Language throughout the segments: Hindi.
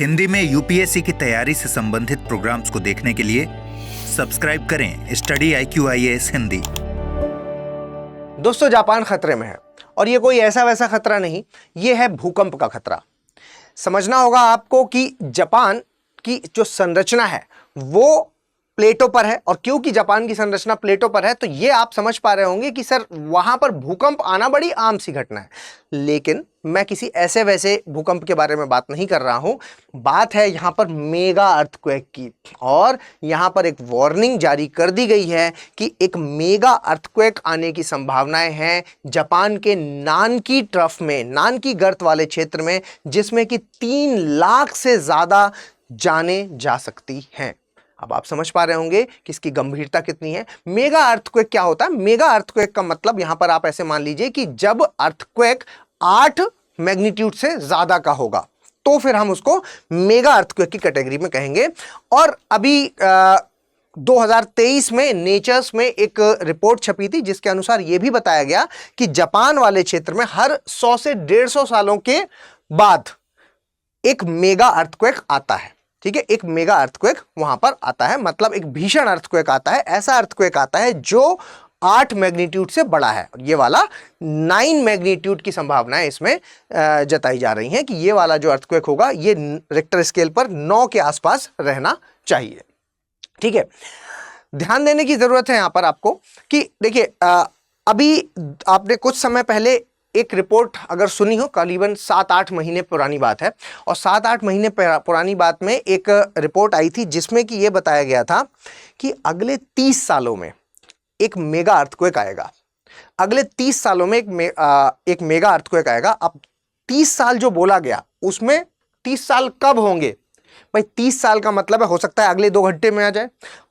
हिंदी में यूपीएससी की तैयारी से संबंधित प्रोग्राम्स को देखने के लिए सब्सक्राइब करें स्टडी IQIAS हिंदी। दोस्तों, जापान खतरे में है और ये कोई ऐसा वैसा खतरा नहीं, ये है भूकंप का खतरा। समझना होगा आपको कि जापान की जो संरचना है वो प्लेटों पर है, और क्योंकि जापान की संरचना प्लेटों पर है तो ये आप समझ पा रहे होंगे कि सर वहां पर भूकंप आना बड़ी आम सी घटना है। लेकिन मैं किसी ऐसे वैसे भूकंप के बारे में बात नहीं कर रहा हूं, बात है यहां पर मेगा अर्थक्वेक की। और यहां पर एक वार्निंग जारी कर दी गई है कि एक मेगा अर्थक्वेक आने की संभावनाएं हैं जापान के नानकी ट्रफ में, नानकी गर्त वाले क्षेत्र में, जिसमें कि 3 लाख से ज्यादा जाने जा सकती हैं। अब आप समझ पा रहे होंगे कि इसकी गंभीरता कितनी है। मेगा अर्थक्वेक क्या होता है? मेगा अर्थक्वेक का मतलब यहां पर आप ऐसे मान लीजिए कि जब अर्थक्वेक 8 मैग्नीट्यूड से ज्यादा का होगा तो फिर हम उसको मेगा अर्थक्वेक की कैटेगरी में कहेंगे। और अभी 2023 में नेचर्स में एक रिपोर्ट छपी थी जिसके अनुसार यह भी बताया गया कि जापान वाले क्षेत्र में हर 100 से 150 सालों के बाद एक मेगा अर्थक्वेक आता है। ठीक है, एक मेगा अर्थक्वेक वहां पर आता है, मतलब एक भीषण अर्थक्वेक आता है, ऐसा अर्थक्वेक आता है जो 8 मैग्नीट्यूड से बड़ा है। ये वाला 9 मैग्नीट्यूड की संभावना है इसमें जताई जा रही है कि ये वाला जो अर्थक्वेक होगा ये रिक्टर स्केल पर 9 के आसपास रहना चाहिए। ठीक है, ध्यान देने की जरूरत है यहां पर आपको कि देखिए अभी आपने कुछ समय पहले एक रिपोर्ट अगर सुनी हो, करीबन 7-8 महीने पुरानी बात है, और 7-8 महीने पुरानी बात में एक रिपोर्ट आई थी जिसमें कि यह बताया गया था कि अगले 30 सालों में एक मेगा अर्थक्वेक आएगा। अगले 30 सालों में एक मेगा अर्थक्वेक आएगा। अब 30 साल जो बोला गया उसमें 30 साल कब होंगे भाई? 30 साल का मतलब है हो सकता है अगले 2 घंटे में आ जाए,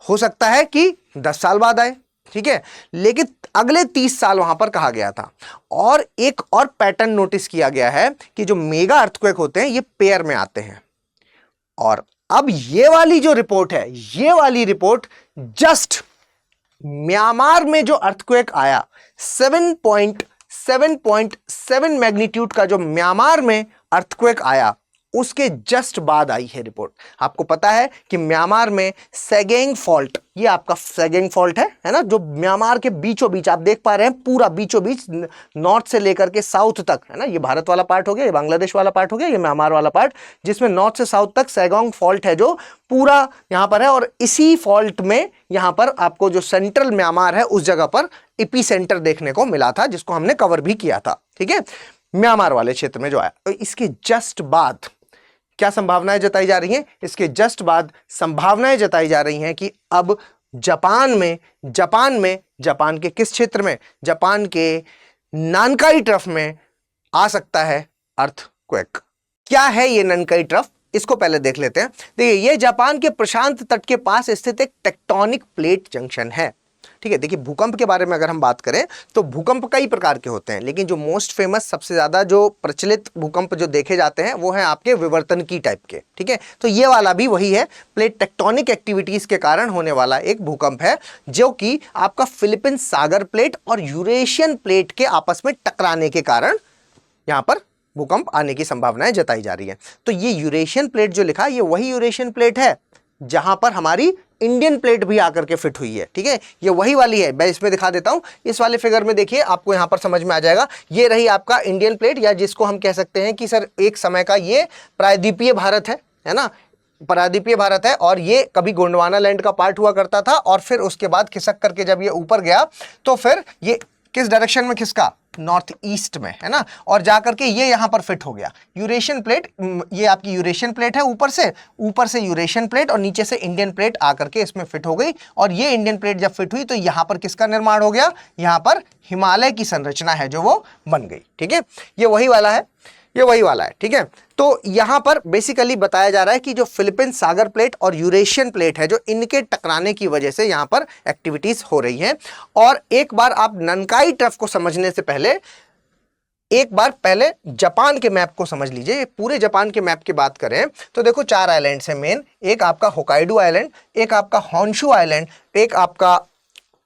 हो सकता है कि 10 साल बाद आए। ठीक है, लेकिन अगले 30 साल वहां पर कहा गया था। और एक और पैटर्न नोटिस किया गया है कि जो मेगा अर्थक्वेक होते हैं ये पेयर में आते हैं। और अब ये वाली जो रिपोर्ट है, ये वाली रिपोर्ट जस्ट म्यांमार में जो अर्थक्वेक आया 7.7 मैग्नीट्यूड का जो म्यांमार में अर्थक्वेक आया उसके जस्ट बाद आई है रिपोर्ट। आपको पता है कि म्यांमार में सेगेंग फॉल्ट, ये आपका सेगेंग फॉल्ट है ना, जो म्यांमार के बीचों बीच आप देख पा रहे हैं, पूरा बीचों बीच नॉर्थ से लेकर के साउथ तक है ना। ये भारत वाला पार्ट हो गया, ये बांग्लादेश वाला पार्ट हो गया, ये म्यांमार वाला पार्ट, जिसमें नॉर्थ से साउथ तक सेगोंग फॉल्ट है जो पूरा यहां पर है। और इसी फॉल्ट में यहां पर आपको जो सेंट्रल म्यांमार है उस जगह पर एपी सेंटर देखने को मिला था, जिसको हमने कवर भी किया था। ठीक है, म्यांमार वाले क्षेत्र में जो आया। तो इसके जस्ट बाद क्या संभावनाएं जताई जा रही हैं? इसके जस्ट बाद संभावनाएं जताई जा रही हैं कि अब जापान के किस क्षेत्र में? जापान के नानकाई ट्रफ में आ सकता है अर्थक्वेक। क्या है ये नानकाई ट्रफ? इसको पहले देख लेते हैं। देखिए, ये जापान के प्रशांत तट के पास स्थित एक टेक्टोनिक प्लेट जंक्शन है। ठीक है, देखिए भूकंप के बारे में अगर हम बात करें तो भूकंप कई प्रकार के होते हैं, लेकिन जो मोस्ट फेमस, सबसे ज्यादा जो प्रचलित भूकंप जो देखे जाते हैं वो है आपके विवर्तनिकी टाइप के। ठीक है, तो ये वाला भी वही है, प्लेट टेक्टोनिक एक्टिविटीज के कारण होने वाला एक भूकंप है, जो कि आपका फिलीपींस सागर प्लेट और यूरेशियन प्लेट के आपस में टकराने के कारण यहां पर भूकंप आने की संभावनाएं जताई जा रही है। तो ये यूरेशियन प्लेट जो लिखा है ये वही यूरेशियन प्लेट है जहां पर हमारी इंडियन प्लेट भी आकर के फिट हुई है। ठीक है, ये वही वाली है। मैं इसमें दिखा देता हूं, इस वाले फिगर में देखिए, आपको यहां पर समझ में आ जाएगा। ये रही आपका इंडियन प्लेट, या जिसको हम कह सकते हैं कि सर एक समय का ये प्रायद्वीपीय भारत है ना, प्रायद्वीपीय भारत है। और ये कभी गोंडवाना लैंड का पार्ट हुआ करता था, और फिर उसके बाद खिसक करके जब ये ऊपर गया तो फिर ये किस डायरेक्शन में खिसका? नॉर्थ ईस्ट में, है ना, और जाकर के ये यहां पर फिट हो गया। यूरेशियन प्लेट, ये आपकी यूरेशियन प्लेट है, ऊपर से यूरेशियन प्लेट और नीचे से इंडियन प्लेट आकर के इसमें फिट हो गई। और ये इंडियन प्लेट जब फिट हुई तो यहां पर किसका निर्माण हो गया? यहां पर हिमालय की संरचना है जो वो बन गई। ठीक है, ये वही वाला है, ये वही वाला है। ठीक है, तो यहां पर बेसिकली बताया जा रहा है कि जो फिलीपींस सागर प्लेट और यूरेशियन प्लेट है, जो इनके टकराने की वजह से यहां पर एक्टिविटीज हो रही हैं। और एक बार आप नानकाई ट्रफ को समझने से पहले एक बार पहले जापान के मैप को समझ लीजिए। पूरे जापान के मैप की बात करें तो देखो 4 आइलैंड्स हैं मेन। एक आपका होकाइडो आइलैंड, एक आपका होन्शु आइलैंड, एक आपका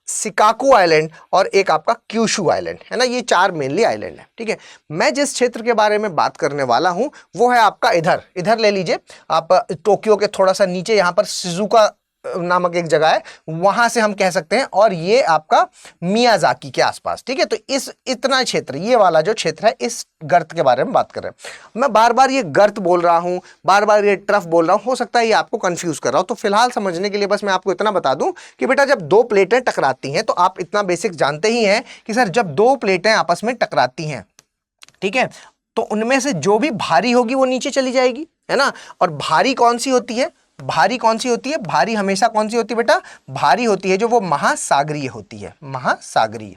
शिकागो आइलैंड और एक आपका क्यूशू आइलैंड, है ना। ये 4 मेनली आइलैंड है, ठीक है। मैं जिस क्षेत्र के बारे में बात करने वाला हूं वो है आपका इधर ले लीजिए आप, टोक्यो के थोड़ा सा नीचे यहां पर शिजुका नामक एक जगह है, वहां से हम कह सकते हैं, और ये आपका मियाजाकी के आसपास, ठीक है। तो इस इतना क्षेत्र, ये वाला जो क्षेत्र है, इस गर्त के बारे में बात कर रहे हैं। मैं बार बार ये गर्त बोल रहा हूं, बार बार ये ट्रफ बोल रहा हूं, हो सकता है ये आपको कंफ्यूज कर रहा हो। तो फिलहाल समझने के लिए बस मैं आपको इतना बता दूं कि बेटा जब 2 प्लेटें टकराती हैं तो आप इतना बेसिक जानते ही हैं कि सर जब 2 प्लेटें आपस में टकराती हैं, ठीक है, तो उनमें से जो भी भारी होगी वो नीचे चली जाएगी, है ना। और भारी कौन सी होती है? भारी कौन सी होती है? भारी हमेशा कौन सी होती है बेटा? भारी होती है जो वो महासागरीय होती है, महासागरीय,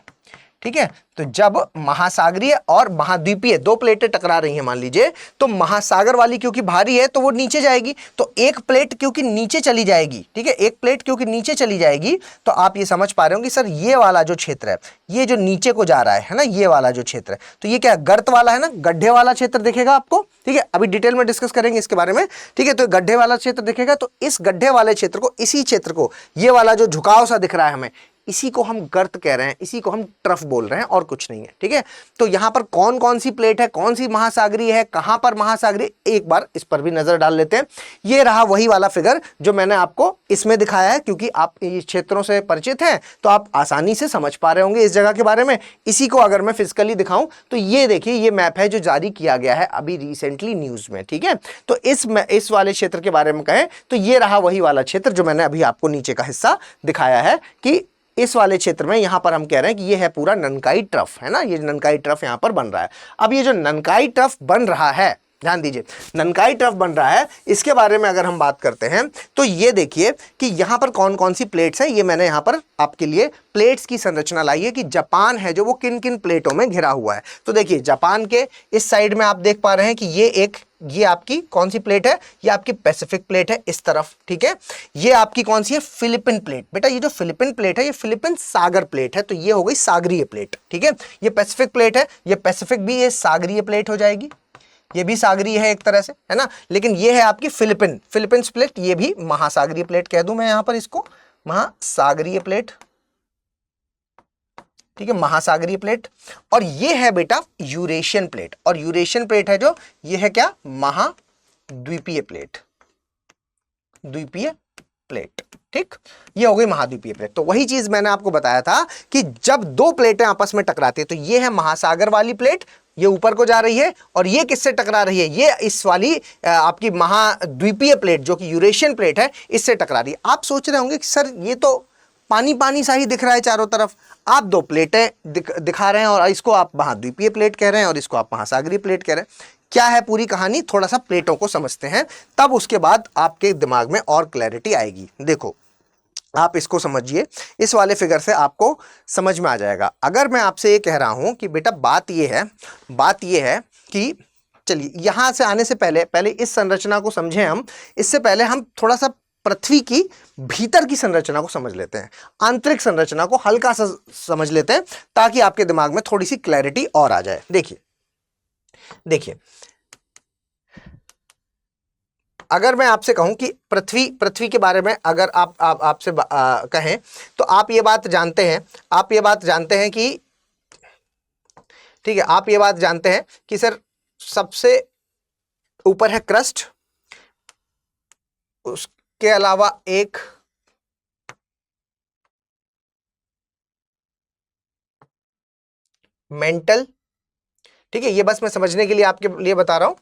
ठीक है। तो जब महासागरीय और महाद्वीपीय 2 प्लेटें टकरा रही हैं मान लीजिए, तो महासागर वाली क्योंकि भारी है तो वो नीचे जाएगी, तो एक प्लेट क्योंकि नीचे चली जाएगी, ठीक है, एक प्लेट क्योंकि नीचे चली जाएगी, तो आप ये समझ पा रहे हो कि सर ये वाला जो क्षेत्र है, ये जो नीचे को जा रहा है ना, ये वाला जो क्षेत्र है, तो ये क्या गर्त वाला है ना, गड्ढे वाला क्षेत्र दिखेगा आपको, ठीक है। अभी डिटेल में डिस्कस करेंगे इसके बारे में, ठीक है। तो गड्ढे वाला क्षेत्र दिखेगा, तो इस गड्ढे वाले क्षेत्र को, इसी क्षेत्र को, ये वाला जो झुकाव सा दिख रहा है हमें, इसी को हम गर्त कह रहे हैं, इसी को हम ट्रफ बोल रहे हैं, और कुछ नहीं है, ठीक है। तो यहां पर कौन कौन सी प्लेट है, कौन सी महासागरीय है, कहां पर महासागरीय, एक बार इस पर भी नजर डाल लेते हैं। ये रहा वही वाला फिगर जो मैंने आपको इसमें दिखाया है, क्योंकि आप इस क्षेत्रों से परिचित हैं तो आप आसानी से समझ पा रहे होंगे इस जगह के बारे में। इसी को अगर मैं फिजिकली दिखाऊं तो ये देखिए, ये मैप है जो जारी किया गया है अभी रिसेंटली न्यूज में, ठीक है। तो इस वाले क्षेत्र के बारे में कहें तो ये रहा वही वाला क्षेत्र जो मैंने अभी आपको नीचे का हिस्सा दिखाया है, कि इस वाले क्षेत्र में यहां पर हम कह रहे हैं कि ये है पूरा ननकाई ट्रफ, है ना। ये ननकाई ट्रफ यहां पर बन रहा है। अब ये जो ननकाई ट्रफ बन रहा है, ध्यान दीजिए, ननकाई ट्रफ बन रहा है, इसके बारे में अगर हम बात करते हैं तो ये देखिए कि यहां पर कौन कौन सी प्लेट्स हैं। ये मैंने यहां पर आपके लिए प्लेट्स की संरचना लाई है कि जापान है जो वो किन किन प्लेटों में घिरा हुआ है। तो देखिए जापान के इस साइड में आप देख पा रहे हैं कि ये आपकी कौन सी प्लेट है? ये आपकी पैसिफिक प्लेट है इस तरफ, ठीक है। ये आपकी कौन सी है? Philippine plate. बेटा ये जो फिलिपिन प्लेट है, ये फिलिपिन सागर प्लेट है, तो ये हो गई सागरीय प्लेट, ठीक है। ये पैसिफिक प्लेट है, ये पैसिफिक भी ये सागरीय प्लेट हो जाएगी, ये भी सागरीय है एक तरह से, है ना। लेकिन ये है आपकी फिलिपिन प्लेट, ये भी महासागरीय प्लेट कह दूं मैं यहां पर इसको, महासागरीय प्लेट, ठीक है, महासागरीय प्लेट। और ये है बेटा यूरेशियन प्लेट, और यूरेशियन प्लेट है जो ये है क्या? महाद्वीपीय प्लेट, द्वीपीय प्लेट, ठीक। ये हो गई महाद्वीपीय प्लेट। तो वही चीज मैंने आपको बताया था कि जब 2 प्लेटें आपस में टकराती है, तो ये है महासागर वाली प्लेट, ये ऊपर को जा रही है, और ये किससे टकरा रही है? ये इस वाली आपकी महाद्वीपीय प्लेट जो कि यूरेशियन प्लेट है, इससे टकरा रही है। आप सोच रहे होंगे कि सर ये तो पानी पानी सा ही दिख रहा है चारों तरफ, आप 2 प्लेटें दिखा रहे हैं और इसको आप महाद्वीपीय प्लेट कह रहे हैं और इसको आप महासागरीय प्लेट कह रहे हैं। क्या है पूरी कहानी? थोड़ा सा प्लेटों को समझते हैं, तब उसके बाद आपके दिमाग में और क्लैरिटी आएगी। देखो आप इसको समझिए, इस वाले फिगर से आपको समझ में आ जाएगा। अगर मैं आपसे ये कह रहा हूं कि बेटा बात ये है कि चलिए यहां से आने से पहले इस संरचना को समझें हम। इससे पहले हम थोड़ा सा पृथ्वी की भीतर की संरचना को समझ लेते हैं, आंतरिक संरचना को हल्का सा समझ लेते हैं, ताकि आपके दिमाग में थोड़ी सी क्लैरिटी और आ जाए। देखिए अगर मैं आपसे कहूं कि पृथ्वी के बारे में अगर आपसे कहें तो आप ये बात जानते हैं कि ठीक है, आप ये बात जानते हैं कि सर सबसे ऊपर है क्रस्ट, उसके अलावा एक मेंटल, ठीक है, ये बस मैं समझने के लिए आपके लिए बता रहा हूं,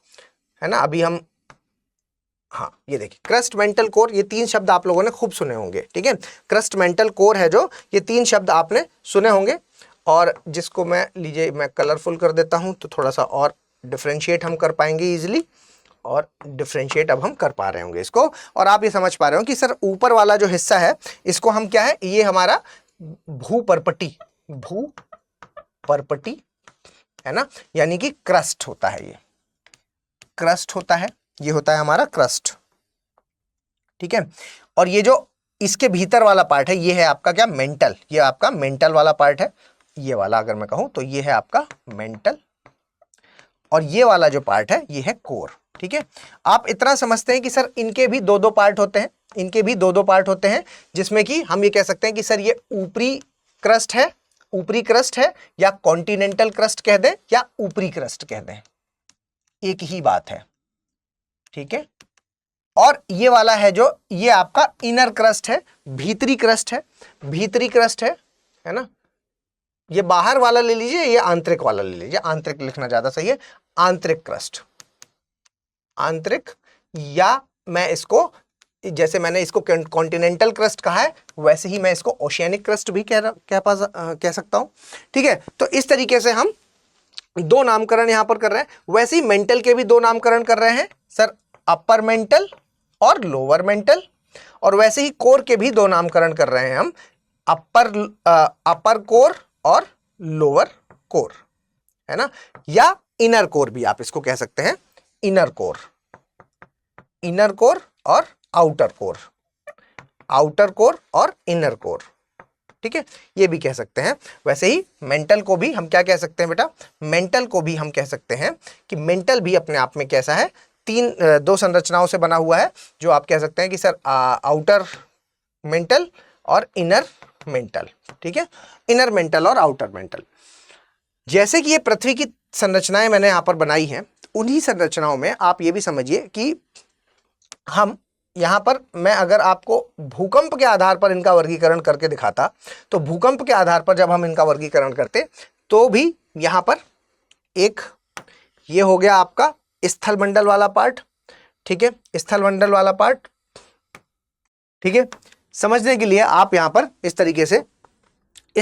है ना। अभी हम हाँ ये देखिए क्रस्ट, मेंटल, कोर, ये 3 शब्द आप लोगों ने खूब सुने होंगे, ठीक है। क्रस्ट, मेंटल, कोर है जो, ये 3 शब्द आपने सुने होंगे, और जिसको मैं कलरफुल कर देता हूं तो थोड़ा सा और डिफरेंशिएट हम कर पाएंगे इजीली, और डिफरेंशिएट अब हम कर पा रहे होंगे इसको, और आप ये समझ पा रहे हो कि सर ऊपर वाला जो हिस्सा है इसको हम क्या है, ये हमारा भूपर्पटी है ना, यानी कि क्रस्ट होता है, ये क्रस्ट होता है, ये होता है हमारा क्रस्ट, ठीक है। और ये जो इसके भीतर वाला पार्ट है ये है आपका क्या? मेंटल, ये आपका मेंटल वाला पार्ट है, ये वाला अगर मैं कहूं तो ये है आपका मेंटल, और ये वाला जो पार्ट है ये है कोर, ठीक है। आप इतना समझते हैं कि सर इनके भी 2-2 पार्ट होते हैं, जिसमें कि हम ये कह सकते हैं कि सर ये ऊपरी क्रस्ट है, ऊपरी क्रस्ट है, या कॉन्टिनेंटल क्रस्ट कह दें या ऊपरी क्रस्ट कह दें, एक ही बात है, ठीक है। और ये वाला है जो ये आपका इनर क्रस्ट है, भीतरी क्रस्ट है, भीतरी क्रस्ट है ना। ये बाहर वाला ले लीजिए, ये आंतरिक वाला ले लीजिए, आंतरिक लिखना ज्यादा सही है, आंतरिक क्रस्ट, आंतरिक, या मैं इसको जैसे मैंने इसको कॉन्टिनेंटल क्रस्ट कहा है वैसे ही मैं इसको ओशियानिक क्रस्ट भी कह सकता हूं, ठीक है। तो इस तरीके से हम दो नामकरण यहां पर कर रहे हैं। वैसे ही मेंटल के भी दो नामकरण कर रहे हैं सर, अपर मेंटल और लोअर मेंटल, और वैसे ही कोर के भी दो नामकरण कर रहे हैं हम, अपर कोर और लोअर कोर, है ना, या इनर कोर भी आप इसको कह सकते हैं, इनर कोर, इनर कोर और आउटर कोर, आउटर कोर और इनर कोर, ठीक है, ये भी कह सकते हैं। वैसे ही मेंटल को भी हम क्या कह सकते हैं बेटा, मेंटल को भी हम कह सकते हैं कि मेंटल भी अपने आप में कैसा है, दो संरचनाओं से बना हुआ है, जो आप कह सकते हैं कि सर आउटर मेंटल और इनर मेंटल, ठीक है, इनर मेंटल और आउटर मेंटल। जैसे कि ये पृथ्वी की संरचनाएं मैंने यहां पर बनाई हैं, उन्हीं संरचनाओं में आप ये भी समझिए कि हम यहां पर, मैं अगर आपको भूकंप के आधार पर इनका वर्गीकरण करके दिखाता, तो भूकंप के आधार पर जब हम इनका वर्गीकरण करते तो भी यहां पर एक ये हो गया आपका स्थल मंडल वाला पार्ट, ठीक है, स्थल मंडल वाला पार्ट, ठीक है। समझने के लिए आप यहां पर इस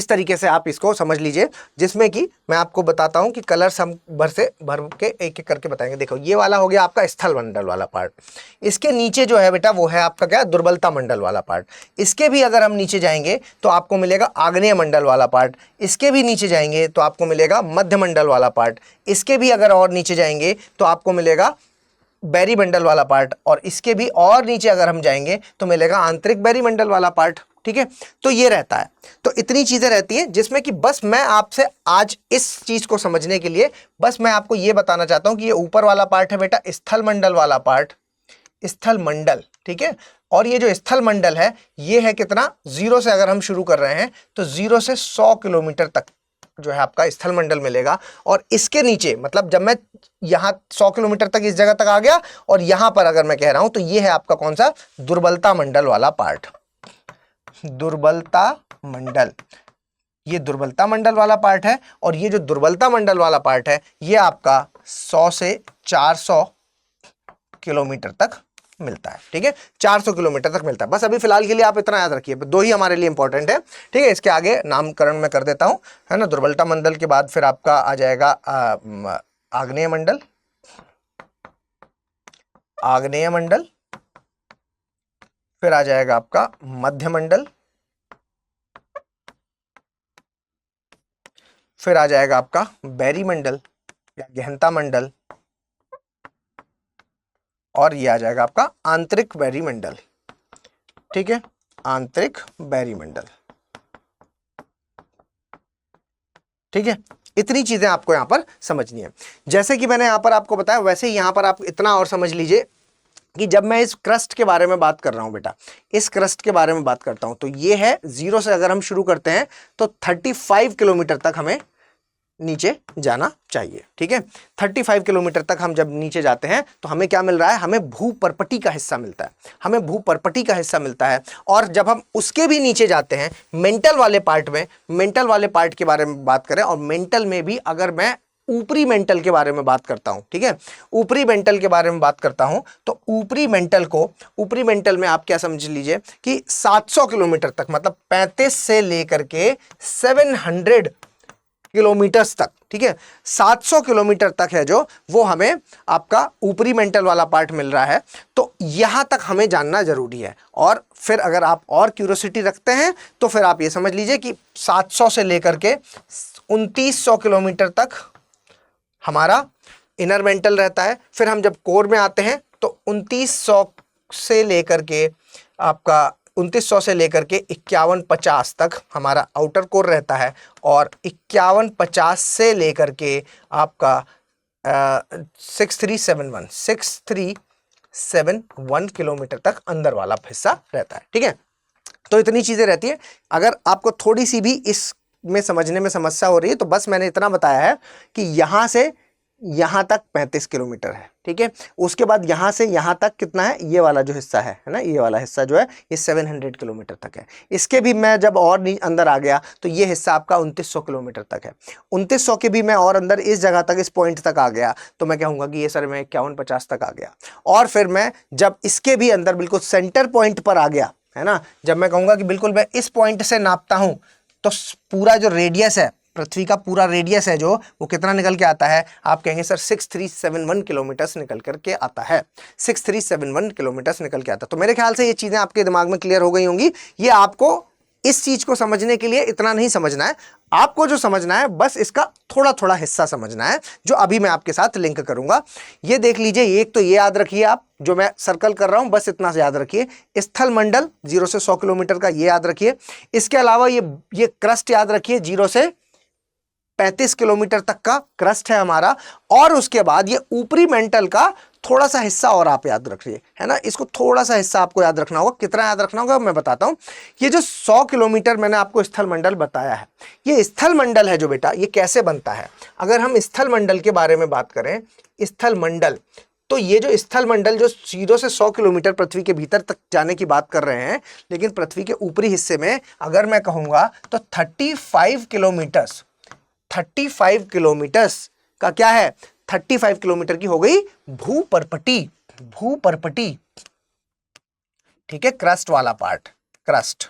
तरीके से आप इसको समझ लीजिए, जिसमें कि मैं आपको बताता हूं कि कलर्स हम भर के एक एक करके बताएंगे। देखो ये वाला हो गया आपका स्थल मंडल वाला पार्ट, इसके नीचे जो है बेटा वो है आपका क्या, दुर्बलता मंडल वाला पार्ट। इसके भी अगर हम नीचे जाएंगे तो आपको मिलेगा आग्नेय मंडल वाला पार्ट, इसके भी नीचे जाएंगे तो आपको मिलेगा मध्य मंडल वाला पार्ट, इसके भी अगर और नीचे जाएंगे तो आपको मिलेगा बैरी मंडल वाला पार्ट, और इसके भी और नीचे अगर हम जाएंगे तो मिलेगा आंतरिक बैरी मंडल वाला पार्ट, ठीक है। तो ये रहता है, तो इतनी चीजें रहती हैं, जिसमें कि बस मैं आपसे आज इस चीज को समझने के लिए बस मैं आपको ये बताना चाहता हूं कि ये ऊपर वाला पार्ट है बेटा स्थल मंडल वाला पार्ट, स्थल मंडल, ठीक है। और ये जो स्थल मंडल है ये है कितना, 0 से अगर हम शुरू कर रहे हैं तो 0 से 100 किलोमीटर तक जो है आपका स्थल मंडल मिलेगा। और इसके नीचे, मतलब जब मैं यहां 100 किलोमीटर तक इस जगह तक आ गया, और यहां पर अगर मैं कह रहा हूं तो ये है आपका कौन सा, दुर्बलता मंडल वाला पार्ट, दुर्बलता मंडल, ये दुर्बलता मंडल वाला पार्ट है। और ये जो दुर्बलता मंडल वाला पार्ट है ये आपका 100 से 400 किलोमीटर तक मिलता है, ठीक है, 400 किलोमीटर तक मिलता है। बस अभी फिलहाल के लिए आप इतना याद रखिए, दो ही हमारे लिए इंपॉर्टेंट है, ठीक है। इसके आगे नामकरण मैं कर देता हूं, है ना। दुर्बलता मंडल के बाद फिर आपका आ जाएगा आग्नेय मंडल, आग्नेय मंडल, फिर आ जाएगा आपका मध्य मंडल, फिर आ जाएगा आपका बैरी मंडल या गहनता मंडल, और ये आ जाएगा आपका आंतरिक बैरी मंडल, ठीक है, आंतरिक बैरी मंडल, ठीक है। इतनी चीजें आपको यहां पर समझनी है। जैसे कि मैंने यहां पर आपको बताया, वैसे ही यहां पर आप इतना और समझ लीजिए कि जब मैं इस क्रस्ट के बारे में बात कर रहा हूं बेटा, इस क्रस्ट के बारे में बात करता हूं, तो ये है 0 से अगर हम शुरू करते हैं तो 35 किलोमीटर तक हमें नीचे जाना चाहिए, ठीक है। 35 किलोमीटर तक हम जब नीचे जाते हैं तो हमें क्या मिल रहा है, हमें भूपर्पटी का हिस्सा मिलता है, हमें भूपर्पटी का हिस्सा मिलता है। और जब हम उसके भी नीचे जाते हैं मेंटल वाले पार्ट में, मेंटल वाले पार्ट के बारे में बात करें, और मेंटल में भी अगर मैं ऊपरी मेंटल के बारे में बात करता हूं, ठीक है, ऊपरी मेंटल के बारे में बात करता हूं, तो ऊपरी मेंटल में आप क्या समझ लीजिए कि 700 किलोमीटर तक, मतलब 35 से लेकर के 700 किलोमीटर्स तक, ठीक है, 700 किलोमीटर तक है जो, वो हमें आपका ऊपरी मेंटल वाला पार्ट मिल रहा है। तो यहां तक हमें जानना जरूरी है। और फिर अगर आप और क्यूरियोसिटी रखते हैं तो फिर आप ये समझ लीजिए कि 700 से लेकर के 2900 किलोमीटर तक हमारा इनर मेंटल रहता है। फिर हम जब कोर में आते हैं तो 2900 से लेकर के आपका 2900 से लेकर के 5150 तक हमारा आउटर कोर रहता है, और 5150 से लेकर के आपका 6371 किलोमीटर तक अंदर वाला हिस्सा रहता है, ठीक है। तो इतनी चीजें रहती है। अगर आपको थोड़ी सी भी इस में समझने में समस्या हो रही है तो बस मैंने इतना बताया है कि यहां से यहां तक 35 किलोमीटर है, ठीक है। उसके बाद यहां से यहां तक कितना है, ये वाला जो हिस्सा है ना, ये वाला हिस्सा जो है ये 700 किलोमीटर तक है। इसके भी मैं जब और अंदर आ गया तो ये हिस्सा आपका 2900 किलोमीटर तक है। 2900 के भी मैं और अंदर इस जगह तक, इस पॉइंट तक आ गया तो मैं कहूंगा कि ये सर मैं 51-50 तक आ गया। और फिर मैं जब इसके भी अंदर बिल्कुल सेंटर पॉइंट पर आ गया, है ना, जब मैं कहूंगा कि बिल्कुल मैं इस पॉइंट से नापता हूं तो पूरा जो रेडियस है, पृथ्वी का पूरा रेडियस है जो, वो कितना निकल के आता है, आप कहेंगे सर 6371 किलोमीटर निकल करके आता है। 6371 किलोमीटर निकल के आता है। तो मेरे ख्याल से ये चीजें आपके दिमाग में क्लियर हो गई होंगी। ये आपको इस चीज को समझने के लिए इतना नहीं समझना है, आपको जो समझना है बस इसका थोड़ा थोड़ा हिस्सा समझना है जो अभी मैं आपके साथ लिंक करूंगा। ये देख लीजिए, एक तो ये याद रखिए आप, जो मैं सर्कल कर रहा हूं बस इतना से याद रखिए। स्थल मंडल 0 से 100 किलोमीटर का ये याद रखिए। इसके अलावा ये क्रस्ट याद रखिए, 0 से 35 किलोमीटर तक का क्रस्ट है हमारा। और उसके बाद ये ऊपरी मेंटल का थोड़ा सा हिस्सा और आप याद रखिए, है ना, इसको थोड़ा सा हिस्सा आपको याद रखना होगा। कितना याद रखना होगा मैं बताता हूं। ये जो 100 किलोमीटर मैंने आपको स्थल मंडल बताया है, ये स्थल मंडल है जो बेटा, ये कैसे बनता है। अगर हम स्थल मंडल के बारे में बात करें, स्थल मंडल, तो ये जो स्थल मंडल जो 0 से 100 किलोमीटर पृथ्वी के भीतर तक जाने की बात कर रहे हैं, लेकिन पृथ्वी के ऊपरी हिस्से में अगर मैं कहूंगा तो 35 किलोमीटर्स का क्या है, 35 किलोमीटर की हो गई भूपर्पटी, ठीक है, क्रस्ट वाला पार्ट, क्रस्ट।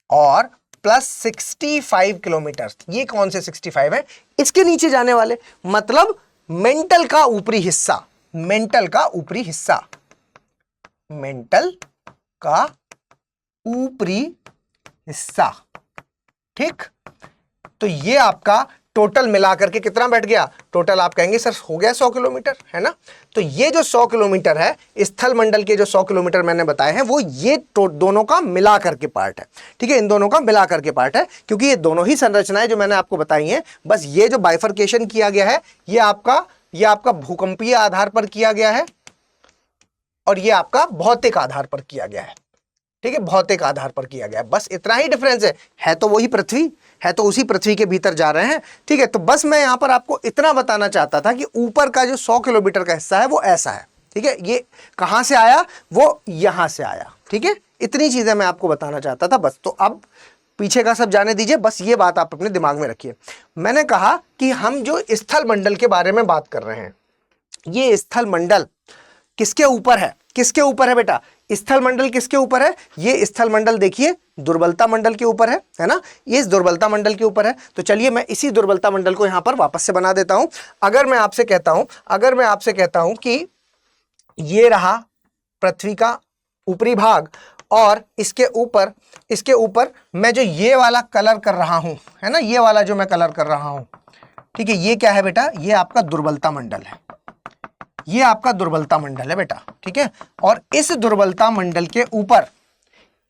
और प्लस 65 किलोमीटर, ये कौन से 65 है, इसके नीचे जाने वाले, मतलब मेंटल का ऊपरी हिस्सा, मेंटल का ऊपरी हिस्सा, ठीक। तो ये आपका टोटल मिलाकर के कितना बैठ गया, टोटल आप कहेंगे सर हो गया 100 किलोमीटर, है ना। तो ये जो 100 किलोमीटर है, स्थल मंडल के जो 100 किलोमीटर मैंने बताए हैं, वो ये दोनों का मिला करके पार्ट है, ठीक है, इन दोनों का मिला करके पार्ट है। क्योंकि ये दोनों ही संरचनाएं जो मैंने आपको बताई हैं, बस ये जो बाइफर्केशन किया गया है ये आपका भूकंपीय आधार पर किया गया है और ये आपका भौतिक आधार पर किया गया है, ठीक है, भौतिक आधार पर किया गया है। बस इतना ही डिफरेंस है तो वही पृथ्वी है, तो उसी पृथ्वी के भीतर जा रहे हैं, ठीक है। तो बस मैं यहां पर आपको इतना बताना चाहता था कि ऊपर का जो 100 किलोमीटर का हिस्सा है वो ऐसा है, ठीक है। ये कहां से आया, वो यहां से आया, ठीक है। इतनी चीजें मैं आपको बताना चाहता था बस। तो अब पीछे का सब जाने दीजिए, बस ये बात आप अपने दिमाग में रखिए। मैंने कहा कि हम जो स्थल मंडल के बारे में बात कर रहे हैं, ये स्थल मंडल किसके ऊपर है, किसके ऊपर है बेटा, स्थल मंडल किसके ऊपर है, ये स्थल मंडल देखिए दुर्बलता मंडल के ऊपर है ना, ये इस दुर्बलता मंडल के ऊपर है। तो चलिए मैं इसी दुर्बलता मंडल को यहां पर वापस से बना देता हूं। अगर मैं आपसे कहता हूं कि ये रहा पृथ्वी का ऊपरी भाग और इसके ऊपर मैं जो ये वाला कलर कर रहा हूं, है ना, ये वाला जो मैं कलर कर रहा हूं, ठीक है, ये क्या है बेटा, ये आपका दुर्बलता मंडल है, ये आपका दुर्बलता मंडल है बेटा, ठीक है। और इस दुर्बलता मंडल के ऊपर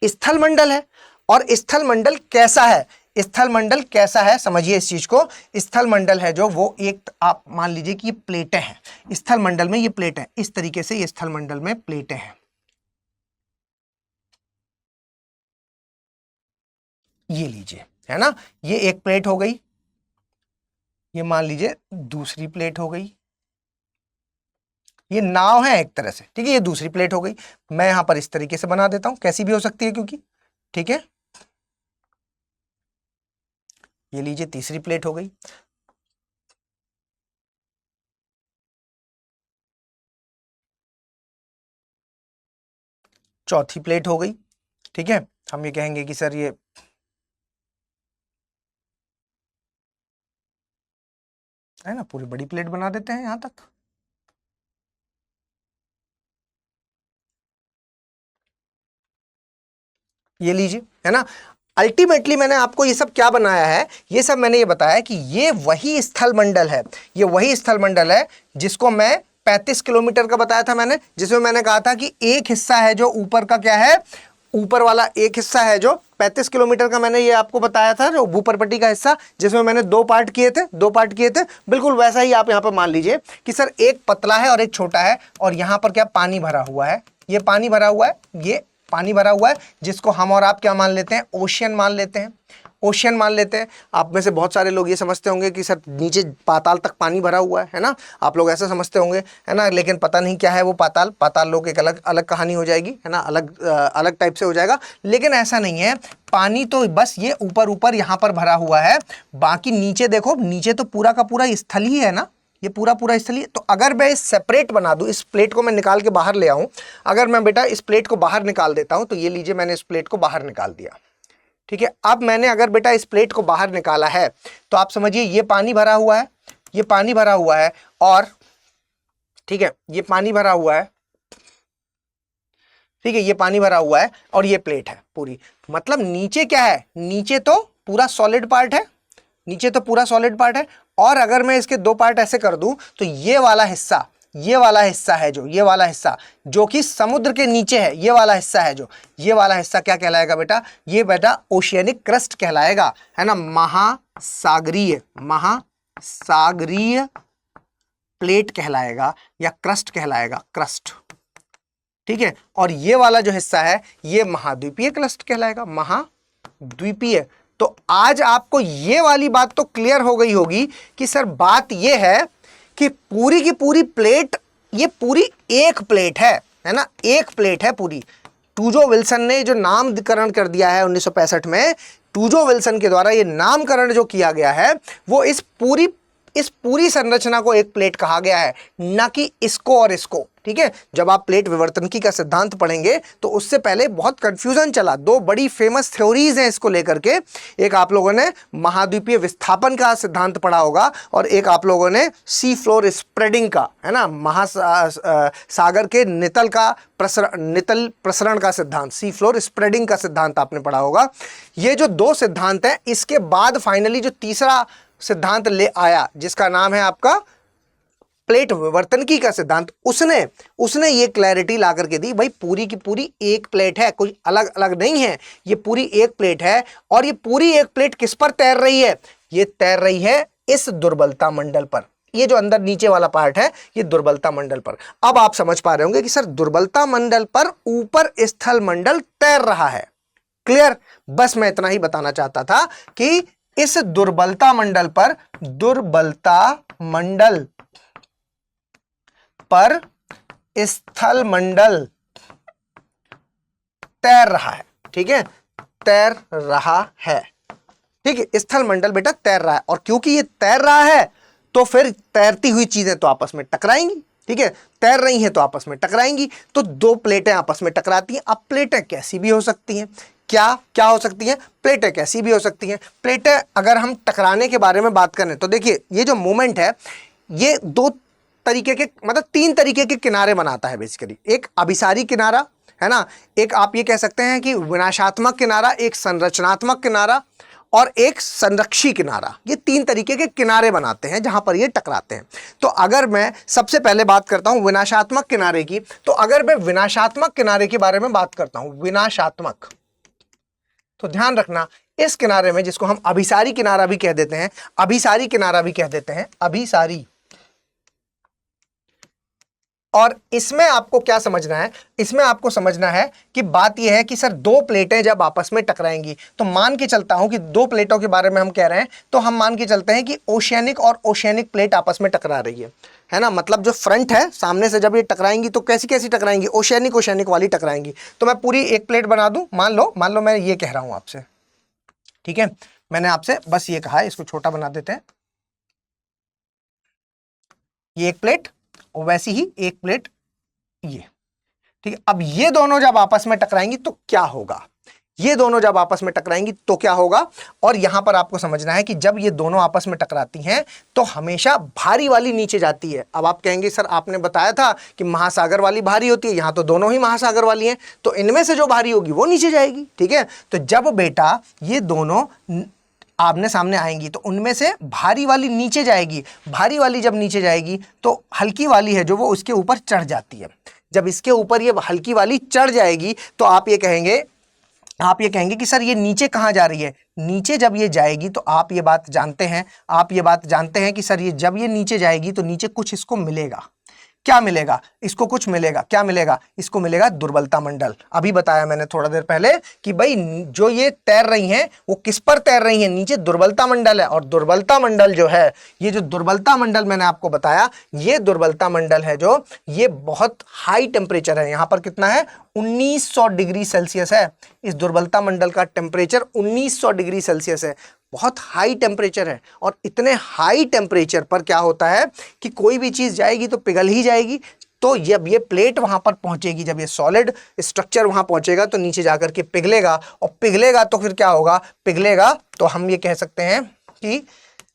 स्थल मंडल है। और स्थल मंडल कैसा है, स्थल मंडल कैसा है समझिए इस चीज को। स्थल मंडल है जो वो एक, आप मान लीजिए कि ये प्लेटें हैं, स्थल मंडल में ये प्लेटें, इस तरीके से ये स्थल मंडल में प्लेटें हैं, ये लीजिए, है ना, ये एक प्लेट हो गई, ये मान लीजिए दूसरी प्लेट हो गई, ये नाव है एक तरह से, ठीक है, ये दूसरी प्लेट हो गई। मैं यहां पर इस तरीके से बना देता हूं, कैसी भी हो सकती है क्योंकि, ठीक है, ये लीजिए तीसरी प्लेट हो गई, चौथी प्लेट हो गई, ठीक है। हम ये कहेंगे कि सर ये है ना, पूरी बड़ी प्लेट बना देते हैं यहां तक, ये लीजिए, है ना। अल्टीमेटली मैंने आपको ये सब क्या बनाया है, ये सब मैंने ये बताया कि ये वही स्थल मंडल है, ये वही स्थल मंडल है जिसको मैं 35 किलोमीटर का बताया था मैंने, जिसमें मैंने कहा था कि एक हिस्सा है जो ऊपर का क्या है, ऊपर वाला एक हिस्सा है जो 35 किलोमीटर का, मैंने ये आपको बताया था, जो भूपर्पटी का हिस्सा, जिसमें मैंने दो पार्ट किए थे। बिल्कुल वैसा ही आप यहाँ पर मान लीजिए कि सर एक पतला है और एक छोटा है, और यहाँ पर क्या पानी भरा हुआ है, ये पानी भरा हुआ है, ये पानी भरा हुआ है, जिसको हम और आप क्या मान लेते हैं, ओशियन मान लेते हैं, ओशियन मान लेते हैं। आप में से बहुत सारे लोग ये समझते होंगे कि सर नीचे पाताल तक पानी भरा हुआ है ना, आप लोग ऐसा समझते होंगे, है ना, लेकिन पता नहीं क्या है वो पाताल। पाताल लोग एक अलग अलग कहानी हो जाएगी, है ना, अलग टाइप से हो जाएगा, लेकिन ऐसा नहीं है। पानी तो बस ये ऊपर ऊपर यहाँ पर भरा हुआ है, बाकी नीचे देखो, नीचे तो पूरा का पूरा स्थल ही है ना, ये पूरा पूरा स्थल ही। तो अगर मैं इस सेपरेट बना दूं, इस प्लेट को मैं निकाल के बाहर ले आऊं, अगर मैं बेटा इस प्लेट को बाहर निकाल देता हूं, तो ये लीजिए मैंने इस प्लेट को बाहर निकाल दिया, ठीक है। अब मैंने अगर बेटा इस प्लेट को बाहर निकाला है, तो आप समझिए ये पानी भरा हुआ है, ये पानी भरा हुआ है, और ठीक है, ये पानी भरा हुआ है, ठीक है, ये पानी भरा हुआ है, और ये प्लेट है पूरी। मतलब नीचे क्या है, नीचे तो पूरा सॉलिड पार्ट है, नीचे तो पूरा सॉलिड पार्ट है। और अगर मैं इसके दो पार्ट ऐसे कर दूं, तो ये वाला हिस्सा, ये वाला हिस्सा है जो, ये वाला हिस्सा जो कि समुद्र के नीचे है, ये वाला हिस्सा है जो, ये वाला हिस्सा क्या कहलाएगा बेटा, ये बेटा ओशियनिक क्रस्ट कहलाएगा, है ना, महासागरीय, महासागरीय प्लेट कहलाएगा या क्रस्ट कहलाएगा, क्रस्ट, ठीक है। और ये वाला जो हिस्सा है ये महाद्वीपीय क्रस्ट कहलाएगा, महाद्वीपीय। तो आज आपको ये वाली बात तो क्लियर हो गई होगी कि सर बात ये है कि पूरी की पूरी प्लेट, ये पूरी एक प्लेट है ना, एक प्लेट है पूरी। टूजो विल्सन ने जो नामकरण कर दिया है 1965 में, टूजो विल्सन के द्वारा ये नामकरण जो किया गया है, वो इस पूरी संरचना को एक प्लेट कहा गया है, ना कि इसको और इसको, ठीक है। जब आप प्लेट विवर्तनिकी का सिद्धांत पढ़ेंगे तो उससे पहले बहुत कंफ्यूजन चला, दो बड़ी फेमस थ्योरीज हैं इसको लेकर के। एक आप लोगों ने महाद्वीपीय विस्थापन का सिद्धांत पढ़ा होगा, और एक आप लोगों ने सी फ्लोर स्प्रेडिंग का, है ना, महासागर के नितल प्रसरण का सिद्धांत, सी फ्लोर स्प्रेडिंग का सिद्धांत आपने पढ़ा होगा। ये जो दो सिद्धांत हैं, इसके बाद फाइनली जो तीसरा सिद्धांत ले आया, जिसका नाम है आपका प्लेट विवर्तनिकी का सिद्धांत, उसने ये क्लैरिटी ला करके दी, भाई पूरी की पूरी एक प्लेट है, कोई अलग अलग नहीं है, ये पूरी एक प्लेट है। और ये पूरी एक प्लेट किस पर तैर रही है, ये तैर रही है इस दुर्बलता मंडल पर, ये जो अंदर नीचे वाला पार्ट है ये दुर्बलता मंडल पर। अब आप समझ पा रहे होंगे कि सर दुर्बलता मंडल पर ऊपर स्थल मंडल तैर रहा है, क्लियर। बस मैं इतना ही बताना चाहता था कि इस दुर्बलता मंडल पर, दुर्बलता मंडल पर स्थल मंडल तैर रहा है, ठीक है, तैर रहा है, ठीक है, स्थल मंडल बेटा तैर रहा है। और क्योंकि ये तैर रहा है तो फिर तैरती हुई चीजें तो आपस में टकराएंगी, ठीक है, तैर रही हैं तो आपस में टकराएंगी, तो दो प्लेटें आपस में टकराती हैं। अब प्लेटें कैसी भी हो सकती हैं, क्या हो सकती हैं, प्लेटें कैसी भी हो सकती हैं। प्लेटें अगर हम टकराने के बारे में बात करें तो देखिए, ये जो मोमेंट है ये दो तरीके के, मतलब तीन तरीके के किनारे बनाता है बेसिकली। एक अभिसारी किनारा, है ना, एक आप ये कह सकते हैं कि विनाशात्मक किनारा, एक संरचनात्मक किनारा, और एक संरक्षी किनारा। ये तीन तरीके के किनारे बनाते हैं जहां पर ये टकराते हैं। तो अगर मैं सबसे पहले बात करता हूं विनाशात्मक किनारे की, तो अगर मैं विनाशात्मक किनारे के बारे में बात करता हूं, विनाशात्मक, तो ध्यान रखना इस किनारे में, जिसको हम अभिसारी किनारा भी कह देते हैं, अभिसारी किनारा भी कह देते हैं, अभिसारी। और इसमें आपको क्या समझना है, इसमें आपको समझना है कि बात यह है कि सर दो प्लेटें जब आपस में टकराएंगी, तो मान के चलता हूं कि दो प्लेटों के बारे में हम कह रहे हैं, तो हम मान के चलते हैं कि ओशियनिक और ओशियनिक प्लेट आपस में टकरा रही है ना। मतलब जो फ्रंट है सामने से जब ये टकराएंगी तो कैसी कैसी टकराएंगी, ओशियनिक वाली टकराएंगी। तो मैं पूरी एक प्लेट बना दूं, मान लो मैं ये कह रहा हूं आपसे, ठीक है, मैंने आपसे बस ये कहा है, इसको छोटा बना देते हैं, ये एक प्लेट और वैसी ही एक प्लेट ये, ठीक है। अब ये दोनों जब आपस में टकराएंगी तो क्या होगा, ये दोनों जब आपस में टकराएंगी तो क्या होगा। और यहां पर आपको समझना है कि जब ये दोनों आपस में टकराती हैं तो हमेशा भारी वाली नीचे जाती है। अब आप कहेंगे सर आपने बताया था कि महासागर वाली भारी होती है, यहां तो दोनों ही महासागर वाली हैं, तो इनमें से जो भारी होगी वो नीचे जाएगी, ठीक है। तो जब बेटा ये दोनों आमने सामने आएंगी तो उनमें से भारी वाली नीचे जाएगी, भारी वाली जब नीचे जाएगी तो हल्की वाली है जो वो उसके ऊपर चढ़ जाती है। जब इसके ऊपर ये हल्की वाली चढ़ जाएगी तो आप ये कहेंगे कि सर ये नीचे कहाँ जा रही है, नीचे जब ये जाएगी तो आप ये बात जानते हैं कि सर ये जब ये नीचे जाएगी तो नीचे कुछ इसको मिलेगा, क्या मिलेगा, इसको कुछ मिलेगा, क्या मिलेगा, इसको मिलेगा दुर्बलता मंडल। अभी बताया मैंने थोड़ा देर पहले कि भाई जो ये तैर रही हैं वो किस पर तैर रही हैं, नीचे दुर्बलता मंडल है। और दुर्बलता मंडल जो है, ये जो दुर्बलता मंडल मैंने आपको बताया, ये दुर्बलता मंडल है जो ये बहुत हाई टेम्परेचर है। यहां पर कितना है, 1900 डिग्री सेल्सियस है। इस दुर्बलता मंडल का टेम्परेचर 1900 डिग्री सेल्सियस है, बहुत हाई टेम्परेचर है। और इतने हाई टेम्परेचर पर क्या होता है कि कोई भी चीज जाएगी तो पिघल ही जाएगी। तो जब ये प्लेट वहां पर पहुंचेगी, जब ये सॉलिड स्ट्रक्चर वहां पहुंचेगा तो नीचे जाकर के पिघलेगा। और पिघलेगा तो फिर क्या होगा, पिघलेगा तो हम ये कह सकते हैं कि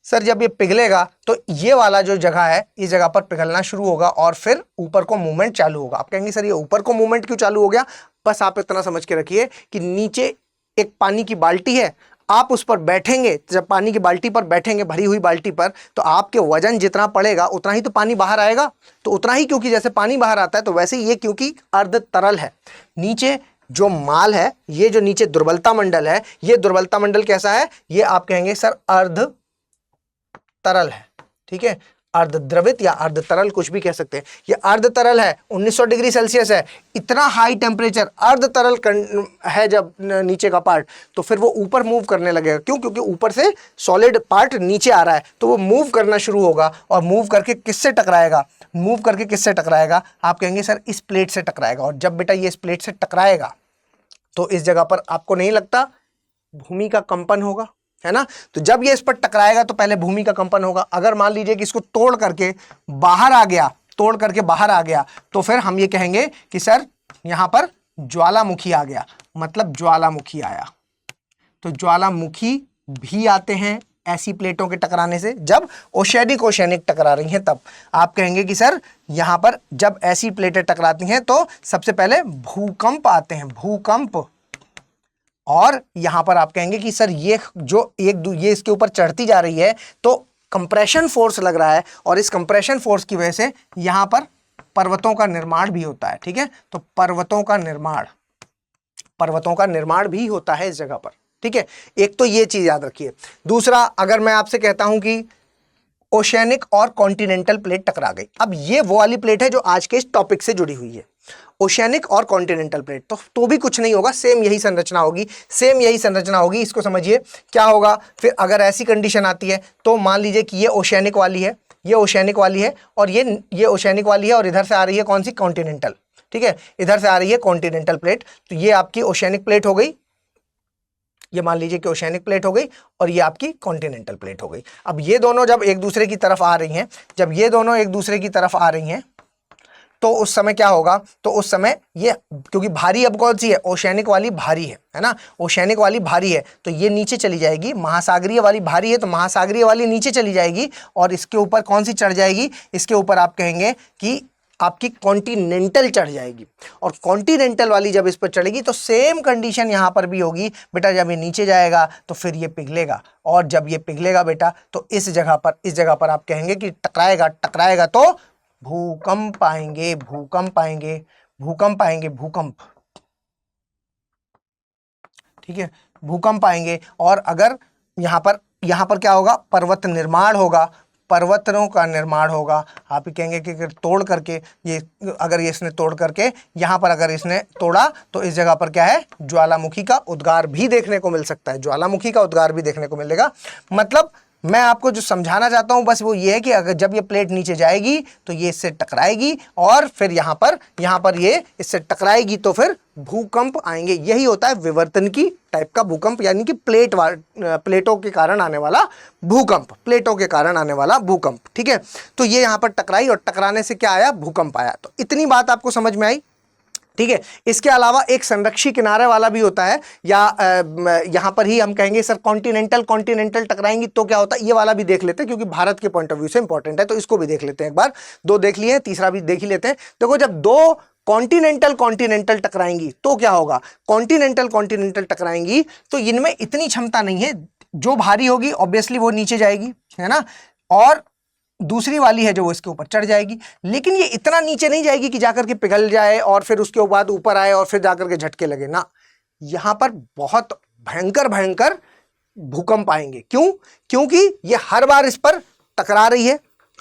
सर जब ये पिघलेगा तो ये वाला जो जगह है, इस जगह पर पिघलना शुरू होगा और फिर ऊपर को मूवमेंट चालू होगा। आप कहेंगे सर ये ऊपर को मूवमेंट क्यों चालू हो गया? बस आप इतना समझ के रखिए कि नीचे एक पानी की बाल्टी है, आप उस पर बैठेंगे, जब पानी की बाल्टी पर बैठेंगे, भरी हुई बाल्टी पर, तो आपके वजन जितना पड़ेगा उतना ही तो पानी बाहर आएगा। तो उतना ही, क्योंकि जैसे पानी बाहर आता है तो वैसे ही ये क्योंकि अर्ध तरल है। नीचे जो माल है, ये जो नीचे दुर्बलता मंडल है, ये दुर्बलता मंडल कैसा है, ये आप कहेंगे सर अर्ध तरल है। ठीक है, अर्ध द्रवित या अर्ध तरल कुछ भी कह सकते हैं। ये अर्ध तरल है, 1900 डिग्री सेल्सियस है, इतना हाई टेम्परेचर, अर्ध तरल है जब नीचे का पार्ट, तो फिर वो ऊपर मूव करने लगेगा। क्यों? क्योंकि ऊपर से सॉलिड पार्ट नीचे आ रहा है, तो वो मूव करना शुरू होगा। और मूव करके किससे टकराएगा, मूव करके किससे टकराएगा, आप कहेंगे सर इस प्लेट से टकराएगा। और जब बेटा ये इस प्लेट से टकराएगा तो इस जगह पर आपको नहीं लगता भूमि का कंपन होगा, है ना? तो जब ये इस पर टकराएगा तो पहले भूमि का कंपन होगा। अगर मान लीजिए कि इसको तोड़ करके बाहर आ गया, तोड़ करके बाहर आ गया, तो फिर हम ये कहेंगे कि सर यहां पर ज्वालामुखी आ गया, मतलब ज्वालामुखी आया। तो ज्वालामुखी भी आते हैं ऐसी प्लेटों के टकराने से। जब ओशैनिक टकरा रही हैं तब आप कहेंगे कि सर यहां पर जब ऐसी प्लेटें टकराती हैं तो सबसे पहले भूकंप आते हैं, भूकंप। और यहां पर आप कहेंगे कि सर ये जो ये इसके ऊपर चढ़ती जा रही है तो कंप्रेशन फोर्स लग रहा है, और इस कंप्रेशन फोर्स की वजह से यहां पर पर्वतों का निर्माण भी होता है। ठीक है, तो पर्वतों का निर्माण भी होता है इस जगह पर। ठीक है, एक तो ये चीज याद रखिए। दूसरा, अगर मैं आपसे कहता हूं कि ओशियनिक और कॉन्टिनेंटल प्लेट टकरा गई, अब ये वो वाली प्लेट है जो आज के इस टॉपिक से जुड़ी हुई है, ओशियनिक और कॉन्टिनेंटल प्लेट। तो भी कुछ नहीं होगा, सेम यही संरचना होगी, इसको समझिए क्या होगा। फिर अगर ऐसी कंडीशन आती है तो मान लीजिए कि ये ओशियनिक वाली है, ये ओशियनिक वाली है, और ये ओशियनिक वाली है, और इधर से आ रही है कौन सी, कॉन्टिनेंटल। ठीक है, इधर से आ रही है कॉन्टिनेंटल प्लेट, तो ये आपकी ओशियनिक प्लेट हो गई, ये मान लीजिए कि ओशियनिक प्लेट हो गई, और ये आपकी कॉन्टिनेंटल प्लेट हो गई। अब ये दोनों जब एक दूसरे की तरफ आ रही हैं, तो उस समय क्या होगा, तो उस समय ये, क्योंकि भारी अब कौन सी है, ओशियनिक वाली भारी है ना, ओशियनिक वाली भारी है, तो ये नीचे चली जाएगी। महासागरीय वाली भारी है तो महासागरीय वाली नीचे चली जाएगी, और इसके ऊपर कौन सी चढ़ जाएगी, इसके ऊपर आप कहेंगे कि आपकी कॉन्टिनेंटल चढ़ जाएगी। और कॉन्टिनेंटल वाली जब इस पर चढ़ेगी तो सेम कंडीशन यहां पर भी होगी बेटा, जब ये नीचे जाएगा तो फिर ये पिघलेगा, और जब ये पिघलेगा बेटा तो इस जगह पर आप कहेंगे कि टकराएगा तो भूकंप आएंगे। ठीक है, भूकंप आएंगे। और अगर यहां पर क्या होगा, पर्वत निर्माण होगा, पर्वतों का निर्माण होगा। आप ही कहेंगे कि अगर तोड़ करके इसने तोड़ करके यहां पर अगर इसने तोड़ा तो इस जगह पर क्या है, ज्वालामुखी का उद्गार भी देखने को मिल सकता है, ज्वालामुखी का उद्गार भी देखने को मिलेगा। मतलब मैं आपको जो समझाना चाहता हूं बस वो ये है कि अगर जब ये प्लेट नीचे जाएगी तो ये इससे टकराएगी, और फिर यहां पर ये इससे टकराएगी तो फिर भूकंप आएंगे। यही होता है विवर्तनिकी टाइप का भूकंप, यानी कि प्लेटों के कारण आने वाला भूकंप। ठीक है, तो ये यहां पर टकराई और टकराने से क्या आया, भूकंप आया। तो इतनी बात आपको समझ में आई। ठीक है, इसके अलावा एक संरक्षी किनारे वाला भी होता है, या यहां पर ही हम कहेंगे सर कॉन्टिनेंटल टकराएंगी तो क्या होता है, ये वाला भी देख लेते हैं क्योंकि भारत के पॉइंट ऑफ व्यू से इंपॉर्टेंट है, तो इसको भी देख लेते हैं एक बार। दो देख लिए, तीसरा भी देख ही लेते हैं। देखो, जब दो कॉन्टिनेंटल टकराएंगी तो क्या होगा, कॉन्टिनेंटल टकराएंगी तो इनमें इतनी क्षमता नहीं है, जो भारी होगी ऑब्वियसली वो नीचे जाएगी, है ना, और दूसरी वाली है जो वो इसके ऊपर चढ़ जाएगी। लेकिन ये इतना नीचे नहीं जाएगी कि जाकर के पिघल जाए और फिर उसके बाद ऊपर आए और फिर जाकर के झटके लगे ना, यहां पर बहुत भयंकर भूकंप आएंगे। क्यों? क्योंकि ये हर बार इस पर टकरा रही है,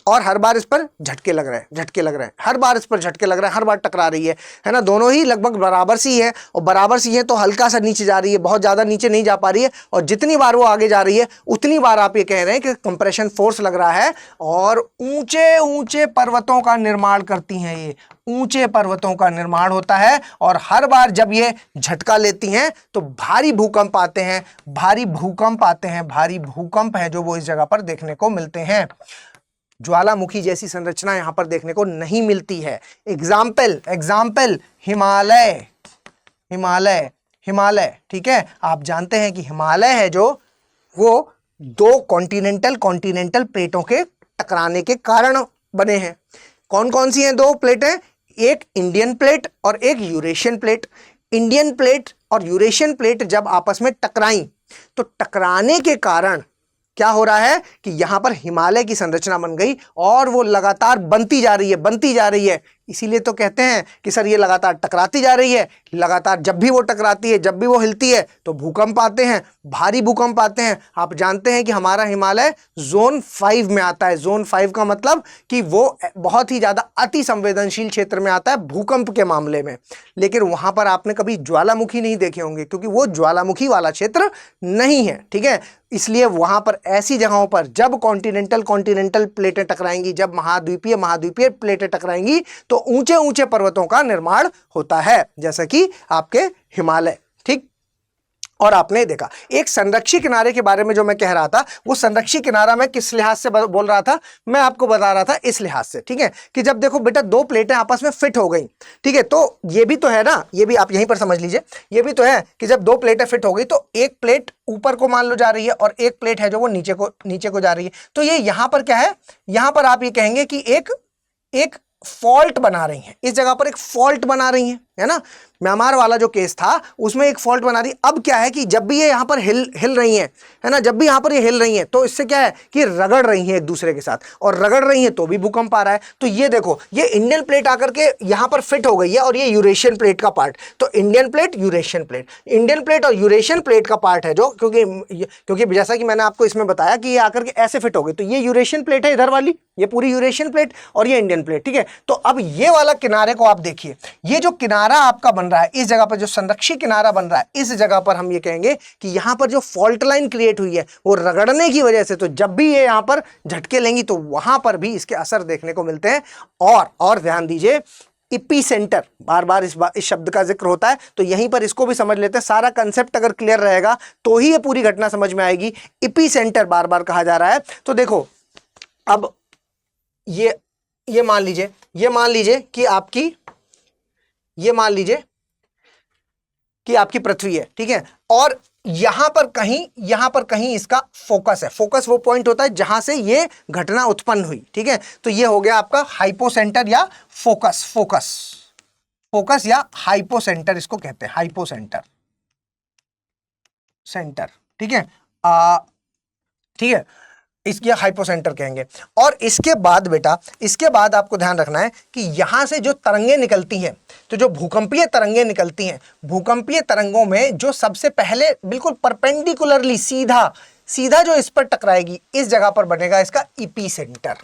और हर बार इस पर झटके लग रहे हैं, झटके लग रहे हैं, हर बार इस पर झटके लग रहे हैं, हर बार टकरा रही है ना। दोनों ही लगभग बराबर सी है, और बराबर सी है तो हल्का सा नीचे जा रही है, बहुत ज़्यादा नीचे नहीं जा पा रही है। और जितनी बार वो आगे जा रही है उतनी बार आप ये कह रहे हैं कि कंप्रेशन फोर्स लग रहा है, और ऊंचे ऊंचे पर्वतों का निर्माण करती हैं, ये ऊंचे पर्वतों का निर्माण होता है। और हर बार जब ये झटका लेती हैं तो भारी भूकंप आते हैं, भारी भूकंप आते हैं, भारी भूकंप है जो वो इस जगह पर देखने को मिलते हैं। ज्वालामुखी जैसी संरचना यहां पर देखने को नहीं मिलती है। एग्जाम्पल हिमालय, हिमालय, हिमालय, ठीक है। आप जानते हैं कि हिमालय है जो वो दो कॉन्टिनेंटल प्लेटों के टकराने के कारण बने हैं। कौन कौन सी हैं दो प्लेटें? एक इंडियन प्लेट और एक यूरेशियन प्लेट। इंडियन प्लेट और यूरेशियन प्लेट जब आपस में टकराई तो टकराने के कारण क्या हो रहा है कि यहां पर हिमालय की संरचना बन गई, और वो लगातार बनती जा रही है, बनती जा रही है। इसीलिए तो कहते हैं कि सर ये लगातार टकराती जा रही है। लगातार जब भी वो टकराती है, जब भी वो हिलती है तो भूकंप आते हैं, भारी भूकंप आते हैं। आप जानते हैं कि हमारा हिमालय जोन 5 में आता है। जोन 5 का मतलब कि वो बहुत ही ज्यादा अति संवेदनशील क्षेत्र में आता है भूकंप के मामले में। लेकिन वहां पर आपने कभी ज्वालामुखी नहीं देखे होंगे, क्योंकि वो ज्वालामुखी वाला क्षेत्र नहीं है, ठीक है। इसलिए वहां पर ऐसी जगहों पर जब कॉन्टिनेंटल प्लेटें टकराएंगी, जब महाद्वीपीय प्लेटें टकराएंगी तो ऊंचे ऊंचे पर्वतों का निर्माण होता है, जैसा कि आपके हिमालय, ठीक। और आपने देखा एक संरक्षित किनारे के बारे में जो मैं कह रहा था, वो संरक्षित किनारा मैं किस लिहाज से बोल रहा था, मैं आपको बता रहा था इस लिहाज से, ठीक है, कि जब देखो बेटा दो प्लेटें आपस में फिट हो गई, ठीक है, तो ये भी तो है ना, ये भी आप यहीं पर समझ लीजिए, ये भी तो है कि जब दो प्लेटें फिट हो गई तो एक प्लेट ऊपर को मान लो जा रही है और एक प्लेट है जो वो नीचे को जा रही है। तो ये यहां पर क्या है, यहां पर आप ये कहेंगे कि एक फॉल्ट बना रही हैं, इस जगह पर एक फॉल्ट बना रही हैं, है ना। म्यांमार वाला जो केस था उसमें एक फॉल्ट बना रही। अब क्या है कि जब भी ये यहां पर हिल रही हैं, है ना, जब भी यहां पर ये हिल रही हैं तो इससे क्या है कि रगड़ रही हैं एक दूसरे के साथ, और रगड़ रही हैं तो भी भूकंप आ रहा है। तो ये देखो, ये इंडियन प्लेट आकर के यहां पर फिट हो गई है, और ये यूरेशियन प्लेट का पार्ट। तो Indian plate, Eurasian plate, Indian plate और यूरेशियन प्लेट का पार्ट है जो, क्योंकि जैसा कि मैंने आपको इसमें बताया कि ये आकर के ऐसे फिट हो गई, तो ये यूरेशियन प्लेट है इधर वाली, ये पूरी यूरेशियन प्लेट, और ये इंडियन प्लेट, ठीक है। तो अब ये वाला किनारे को आप देखिए, ये जो किनारा आपका बन रहा है, इस जगह पर जो संरक्षित किनारा बन रहा है, इस जगह पर हम ये कहेंगे कि यहां पर जो फॉल्ट लाइन क्रिएट हुई है वो रगड़ने की वजह से, तो जब भी ये यहां पर झटके लेंगी तो वहां पर भी इसके असर देखने को मिलते हैं। और ध्यान दीजिए, इपीसेंटर, बार बार इस शब्द का जिक्र होता है, तो यहीं पर इसको भी समझ लेते हैं। सारा कंसेप्ट अगर क्लियर रहेगा तो ही ये पूरी घटना समझ में आएगी। इपीसेंटर बार बार कहा जा रहा है। तो देखो, अब ये मान लीजिए कि आपकी पृथ्वी है, ठीक है, और यहां पर कहीं इसका फोकस है। फोकस वो पॉइंट होता है जहां से ये घटना उत्पन्न हुई, ठीक है। तो ये हो गया आपका हाइपोसेंटर या फोकस या हाइपोसेंटर, इसको कहते हैं हाइपोसेंटर सेंटर, ठीक है, ठीक है, इसके हाइपोसेंटर कहेंगे। और इसके बाद बेटा, इसके बाद आपको ध्यान रखना है कि यहां से जो तरंगें निकलती हैं, तो जो भूकंपीय तरंगें निकलती हैं, भूकंपीय तरंगों में जो सबसे पहले बिल्कुल परपेंडिकुलरली सीधा जो इस पर टकराएगी, इस जगह पर बनेगा इसका इपीसेंटर।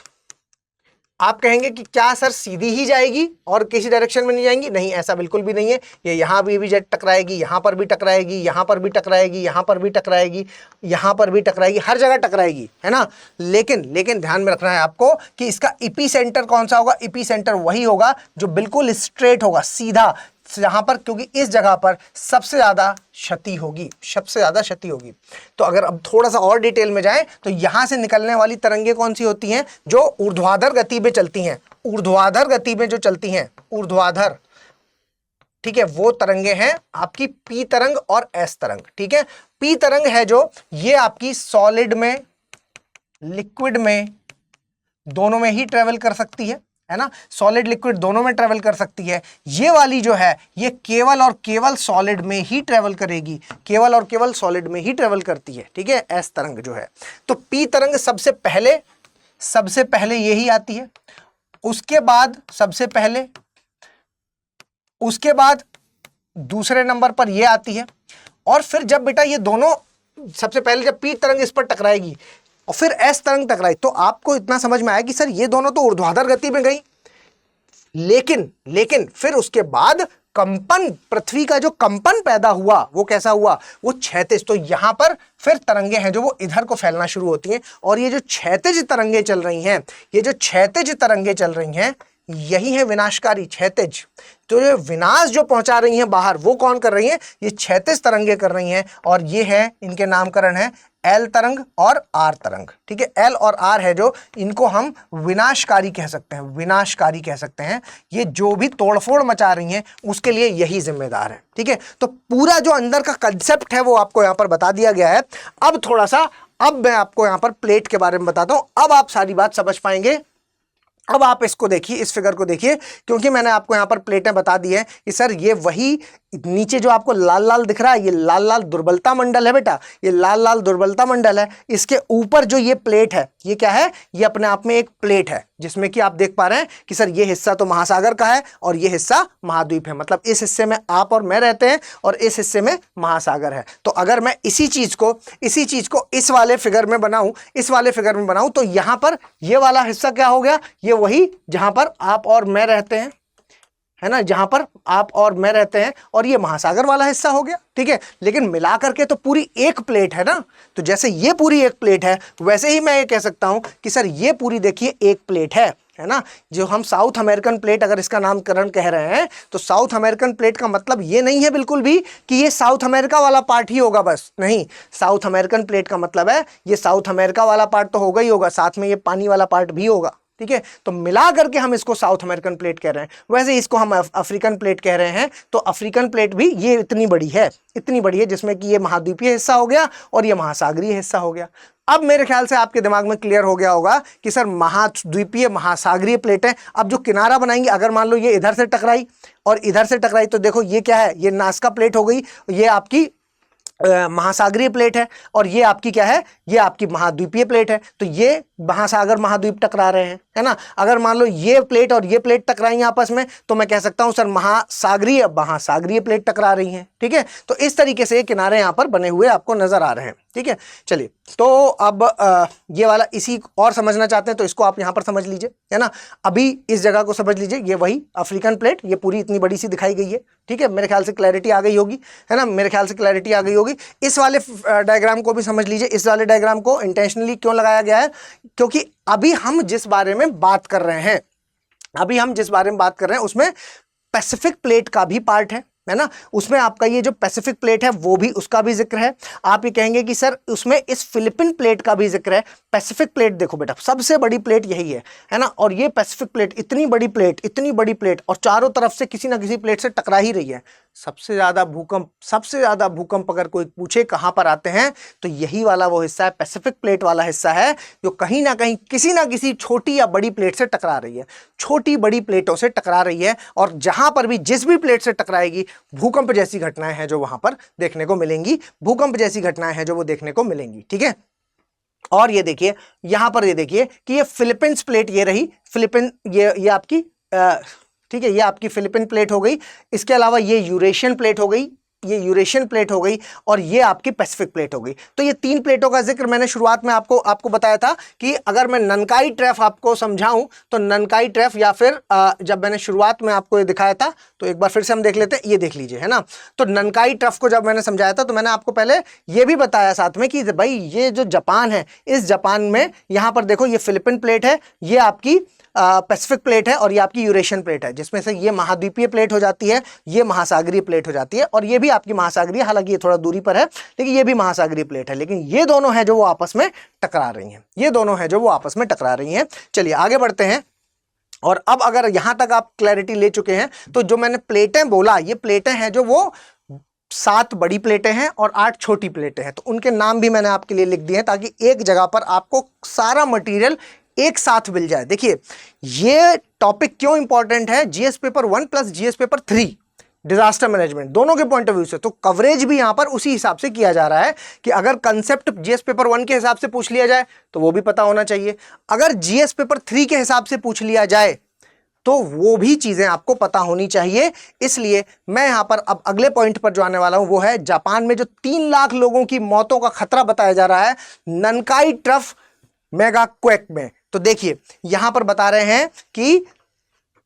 आप कहेंगे कि क्या सर सीधी ही जाएगी और किसी डायरेक्शन में नहीं जाएंगी? नहीं, ऐसा बिल्कुल भी नहीं है। ये यहाँ भी टकराएगी, यहाँ पर भी टकराएगी, यहाँ पर भी टकराएगी, यहाँ पर भी टकराएगी, यहाँ पर भी टकराएगी, हर जगह टकराएगी, है ना। लेकिन ध्यान में रखना है आपको कि इसका इपीसेंटर कौन सा होगा। इपीसेंटर वही होगा जो बिल्कुल स्ट्रेट होगा, सीधा, जहां पर, क्योंकि इस जगह पर सबसे ज्यादा क्षति होगी। तो अगर अब थोड़ा सा और डिटेल में जाएं तो यहां से निकलने वाली तरंगे कौन सी होती हैं? जो ऊर्ध्वाधर गति में चलती हैं, ऊर्ध्वाधर गति में जो चलती हैं, ऊर्ध्वाधर, ठीक है, वो तरंगे हैं आपकी पी तरंग और एस तरंग, ठीक है। पी तरंग है जो ये आपकी सॉलिड में, लिक्विड में, दोनों में ही ट्रेवल कर सकती है ना, सॉलिड लिक्विड दोनों में ट्रेवल कर सकती है। ये वाली जो है ये केवल और केवल सॉलिड में ही ट्रेवल करेगी, केवल और केवल सॉलिड में ही ट्रेवल करती है, ठीक है, एस तरंग जो है। तो पी तरंग सबसे पहले यही आती है, उसके बाद दूसरे नंबर पर ये आती है, और फिर जब बेटा ये दोनों, सबसे पहले जब पी तरंग इस पर टकराएगी, और फिर एस तरंग टकराई। तो आपको इतना समझ में आया कि सर ये दोनों तो ऊर्ध्वाधर गति में गई, लेकिन फिर उसके बाद कंपन, पृथ्वी का जो कंपन पैदा हुआ वो कैसा हुआ, वो क्षैतिज। तो यहां पर फिर तरंगे हैं जो वो इधर को फैलना शुरू होती हैं, और ये जो क्षैतिज तरंगे चल रही हैं, ये जो क्षैतिज तरंगे चल रही हैं, यही है विनाशकारी क्षैतिज। तो ये विनाश जो पहुंचा रही हैं बाहर, वो कौन कर रही हैं, ये क्षैतिज तरंगे कर रही हैं। और ये है, इनके नामकरण है एल तरंग और आर तरंग। ठीक है, एल और आर है जो, इनको हम विनाशकारी कह सकते हैं, विनाशकारी कह सकते हैं। ये जो भी तोड़फोड़ मचा रही हैं उसके लिए यही जिम्मेदार है। ठीक है, तो पूरा जो अंदर का कंसेप्ट है वो आपको यहां पर बता दिया गया है। अब मैं आपको यहां पर प्लेट के बारे में बताता हूं, अब आप सारी बात समझ पाएंगे। अब आप इसको देखिए, इस फिगर को देखिए, क्योंकि मैंने आपको यहां पर प्लेटें बता दी है कि सर ये वही नीचे जो आपको लाल लाल दिख रहा है, ये लाल लाल दुर्बलता मंडल है बेटा, ये लाल लाल दुर्बलता मंडल है। इसके ऊपर जो ये प्लेट है, ये क्या है, ये अपने आप में एक प्लेट है, जिसमें कि आप देख पा रहे हैं कि सर ये हिस्सा तो महासागर का है और ये हिस्सा महाद्वीप है। मतलब इस हिस्से में आप और मैं रहते हैं और इस हिस्से में महासागर है। तो अगर मैं इसी चीज को इस वाले फिगर में बनाऊं, तो यहां पर ये वाला हिस्सा क्या हो गया, ये वही जहां पर आप और मैं रहते हैं, है ना, जहां पर आप और मैं रहते हैं, और ये महासागर वाला हिस्सा हो गया। ठीक है, लेकिन मिला करके तो पूरी एक प्लेट है ना। तो जैसे ये पूरी एक प्लेट है, वैसे ही मैं ये कह सकता हूं कि सर ये पूरी देखिए एक प्लेट है ना। जो हम साउथ अमेरिकन प्लेट अगर इसका नामकरण कह रहे हैं, तो साउथ अमेरिकन प्लेट का मतलब ये नहीं है बिल्कुल भी कि ये साउथ अमेरिका वाला पार्ट ही होगा, बस नहीं। साउथ अमेरिकन प्लेट का मतलब है ये साउथ अमेरिका वाला पार्ट तो होगा ही होगा, साथ में ये पानी वाला पार्ट भी होगा। ठीक है, तो मिला करके हम इसको साउथ अमेरिकन प्लेट कह रहे हैं। वैसे इसको हम अफ्रीकन प्लेट कह रहे हैं। तो अफ्रीकन प्लेट भी ये इतनी बड़ी है, जिसमें कि ये महाद्वीपीय हिस्सा हो गया और ये महासागरीय हिस्सा हो गया। अब मेरे ख्याल से आपके दिमाग में क्लियर हो गया होगा कि सर महाद्वीपीय महासागरीय प्लेटें, अब जो किनारा बनाएंगे, अगर मान लो ये इधर से टकराई और इधर से टकराई, तो देखो ये क्या है, ये नासका प्लेट हो गई, ये आपकी महासागरीय प्लेट है, और ये आपकी क्या है, ये आपकी महाद्वीपीय प्लेट है। तो ये महासागर महाद्वीप टकरा रहे हैं, है ना। अगर मान लो ये प्लेट और ये प्लेट टकराई आपस में, तो मैं कह सकता हूं सर महासागरीय प्लेट टकरा रही हैं। ठीक है, तो इस तरीके से किनारे यहां पर बने हुए आपको नजर आ रहे हैं। ठीक है, चलिए, तो अब ये वाला इसी और समझना चाहते हैं तो इसको आप यहां पर समझ लीजिए, है ना। अभी इस जगह को समझ लीजिए, ये वही अफ्रीकन प्लेट, ये पूरी इतनी बड़ी सी दिखाई गई है। ठीक है, मेरे ख्याल से क्लैरिटी आ गई होगी, है ना, मेरे ख्याल से क्लैरिटी आ गई होगी। इस वाले डायग्राम को भी समझ लीजिए। इस वाले डायग्राम को इंटेंशनली क्यों लगाया गया है, क्योंकि अभी हम जिस बारे में बात कर रहे हैं, उसमें पैसिफिक प्लेट का भी पार्ट है ना। उसमें आपका ये जो पैसिफिक प्लेट है वो भी, उसका भी जिक्र है। आप ये कहेंगे कि सर उसमें इस फिलिपिन प्लेट का भी जिक्र है। पैसिफिक प्लेट देखो बेटा, सबसे बड़ी प्लेट यही है ना। और ये पैसिफिक प्लेट, इतनी बड़ी प्लेट और चारों तरफ से किसी ना किसी प्लेट से टकरा ही रही है। सबसे ज्यादा भूकंप अगर कोई पूछे कहां पर आते हैं, तो यही वाला वो हिस्सा है, पैसिफिक प्लेट वाला हिस्सा है, जो कहीं ना कहीं किसी ना किसी छोटी या बड़ी प्लेट से टकरा रही है, छोटी बड़ी प्लेटों से टकरा रही है। और जहां पर भी जिस भी प्लेट से टकराएगी, भूकंप जैसी घटनाएं हैं जो वहां पर देखने को मिलेंगी, ठीक है। और ये देखिए, यहां पर ये देखिए कि ये फिलीपींस प्लेट, ये रही फिलिपिन, ये आपकी ठीक है, ये आपकी फिलिपिन प्लेट हो गई। इसके अलावा ये यूरेशियन प्लेट हो गई, और ये आपकी पैसिफिक प्लेट हो गई। तो ये तीन प्लेटों का जिक्र मैंने शुरुआत में आपको बताया था कि अगर मैं ननकाई ट्रैफ आपको समझाऊं, तो ननकाई ट्रैफ, या फिर जब मैंने शुरुआत में आपको ये दिखाया था, तो एक बार फिर से हम देख लेते हैं, ये देख लीजिए, है ना। तो ननकाई ट्रैफ को जब मैंने समझाया था, तो मैंने आपको पहले ये भी बताया साथ में कि भाई ये जो जापान है, इस जापान में यहां पर देखो, ये फिलिपिन प्लेट है, ये आपकी पैसिफिक प्लेट है, और ये आपकी यूरेशियन प्लेट है, जिसमें से ये महाद्वीपीय प्लेट हो जाती है, ये महासागरीय प्लेट हो जाती है, और ये भी आपकी महासागरीय, हालांकि ये थोड़ा दूरी पर है, लेकिन ये भी महासागरीय प्लेट है। लेकिन ये दोनों हैं जो वो आपस में टकरा रही हैं, चलिए आगे बढ़ते हैं। और अब अगर यहां तक आप क्लैरिटी ले चुके हैं, तो जो मैंने प्लेटें बोला, ये प्लेटें हैं जो वो 7 बड़ी प्लेटें हैं और 8 छोटी प्लेटें हैं। तो उनके नाम भी मैंने आपके लिए लिख दिए हैं, ताकि एक जगह पर आपको सारा मटेरियल एक साथ मिल जाए। देखिए, ये टॉपिक क्यों इंपॉर्टेंट है, GS paper 1 plus GS paper 3 disaster management दोनों के पॉइंट ऑफ व्यू से, तो कवरेज भी यहां पर उसी हिसाब से किया जा रहा है कि अगर कंसेप्ट जीएस पेपर 1 के हिसाब से पूछ लिया जाए तो वो भी पता होना चाहिए, अगर जीएस पेपर 3 के हिसाब से पूछ लिया जाए तो वो भी चीजें आपको पता होनी चाहिए। इसलिए मैं यहां पर अब अगले पॉइंट पर जो आने वाला हूं, वो है जापान में जो 3 लाख लोगों की मौतों का खतरा बताया जा रहा है, ननकाई ट्रफ मेगा क्वेक में। तो देखिए यहां पर बता रहे हैं कि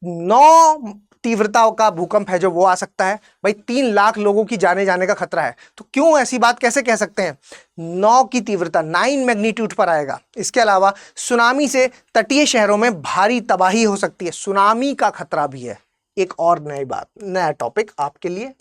9 तीव्रताओं का भूकंप है जो वो आ सकता है। भाई 3 लाख लोगों की जाने का खतरा है, तो क्यों ऐसी बात कैसे कह सकते हैं? 9 की तीव्रता 9 मैग्नीट्यूड पर आएगा। इसके अलावा सुनामी से तटीय शहरों में भारी तबाही हो सकती है, सुनामी का खतरा भी है। एक और नई बात, नया टॉपिक आपके लिए,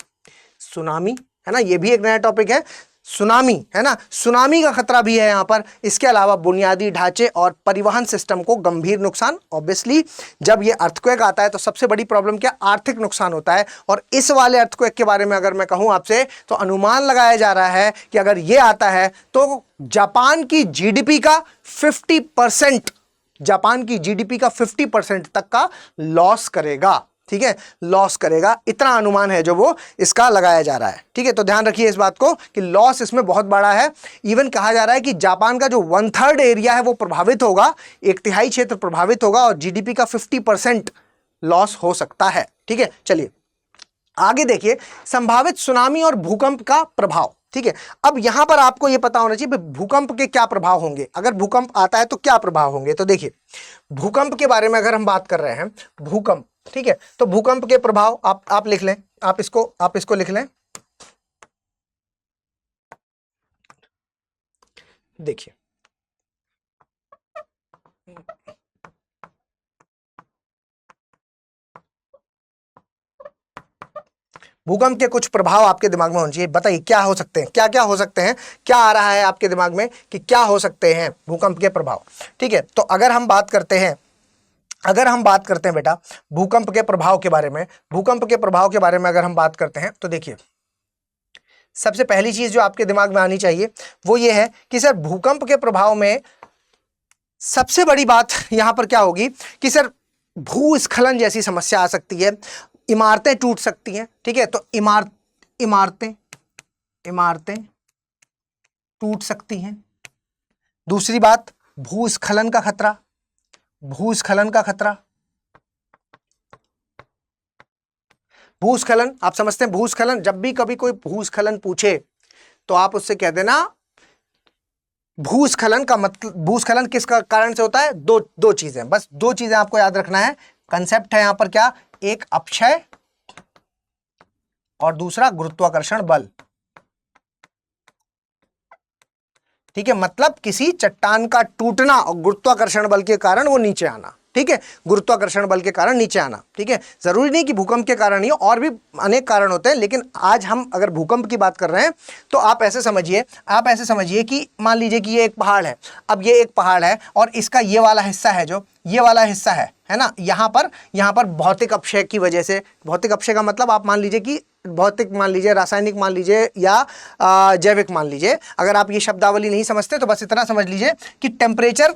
सुनामी है ना, ये भी एक नया टॉपिक है, सुनामी है ना, सुनामी का खतरा भी है यहां पर। इसके अलावा बुनियादी ढांचे और परिवहन सिस्टम को गंभीर नुकसान। ऑब्वियसली जब ये अर्थक्वेक आता है तो सबसे बड़ी प्रॉब्लम क्या, आर्थिक नुकसान होता है। और इस वाले अर्थक्वेक के बारे में अगर मैं कहूं आपसे तो अनुमान लगाया जा रहा है कि अगर ये आता है तो जापान की जीडीपी का 50%, जापान की जीडीपी का 50% तक का लॉस करेगा। ठीक है, लॉस करेगा, इतना अनुमान है जो वो इसका लगाया जा रहा है। ठीक है, तो ध्यान रखिए इस बात को कि लॉस इसमें बहुत बड़ा है। इवन कहा जा रहा है कि जापान का जो 1/3 एरिया है वो प्रभावित होगा, 1/3 क्षेत्र प्रभावित होगा और जीडीपी का 50% लॉस हो सकता है। ठीक है, चलिए आगे देखिए संभावित सुनामी और भूकंप का प्रभाव। ठीक है, अब यहां पर आपको यह पता होना चाहिए भूकंप के क्या प्रभाव होंगे, अगर भूकंप आता है तो क्या प्रभाव होंगे। तो देखिए भूकंप के बारे में अगर हम बात कर रहे हैं, भूकंप, ठीक है, तो भूकंप के प्रभाव आप लिख लें, आप इसको लिख लें। देखिए भूकंप के कुछ प्रभाव आपके दिमाग में होने चाहिए। बताइए क्या हो सकते हैं, क्या क्या हो सकते हैं, क्या आ रहा है आपके दिमाग में कि क्या हो सकते हैं भूकंप के प्रभाव। ठीक है, तो अगर हम बात करते हैं बेटा भूकंप के प्रभाव के बारे में, भूकंप के प्रभाव के बारे में अगर हम बात करते हैं तो देखिए सबसे पहली चीज जो आपके दिमाग में आनी चाहिए वो ये है कि सर भूकंप के प्रभाव में सबसे बड़ी बात यहां पर क्या होगी कि सर भूस्खलन जैसी समस्या आ सकती है, इमारतें टूट सकती हैं। ठीक है, तो इमारतें टूट सकती हैं। दूसरी बात भूस्खलन का खतरा, भूस्खलन आप समझते हैं, भूस्खलन जब भी कभी कोई भूस्खलन पूछे तो आप उससे कह देना भूस्खलन का मतलब, भूस्खलन किस कारण से होता है, दो चीजें, बस 2 चीजें आपको याद रखना है। कंसेप्ट है यहां पर क्या, एक अपक्षय और दूसरा गुरुत्वाकर्षण बल। ठीक है, मतलब किसी चट्टान का टूटना और गुरुत्वाकर्षण बल के कारण वो नीचे आना। ठीक है, गुरुत्वाकर्षण बल के कारण नीचे आना। ठीक है, जरूरी नहीं कि भूकंप के कारण ही हो, और भी अनेक कारण होते हैं, लेकिन आज हम अगर भूकंप की बात कर रहे हैं तो आप ऐसे समझिए कि मान लीजिए कि ये एक पहाड़ है। अब ये एक पहाड़ है और इसका ये वाला हिस्सा है, जो ये वाला हिस्सा है ना, यहाँ पर भौतिक अपक्षय की वजह से, भौतिक अपक्षय का मतलब आप मान लीजिए कि भौतिक मान लीजिए, रासायनिक मान लीजिए या जैविक मान लीजिए। अगर आप ये शब्दावली नहीं समझते तो बस इतना समझ लीजिए कि टेम्परेचर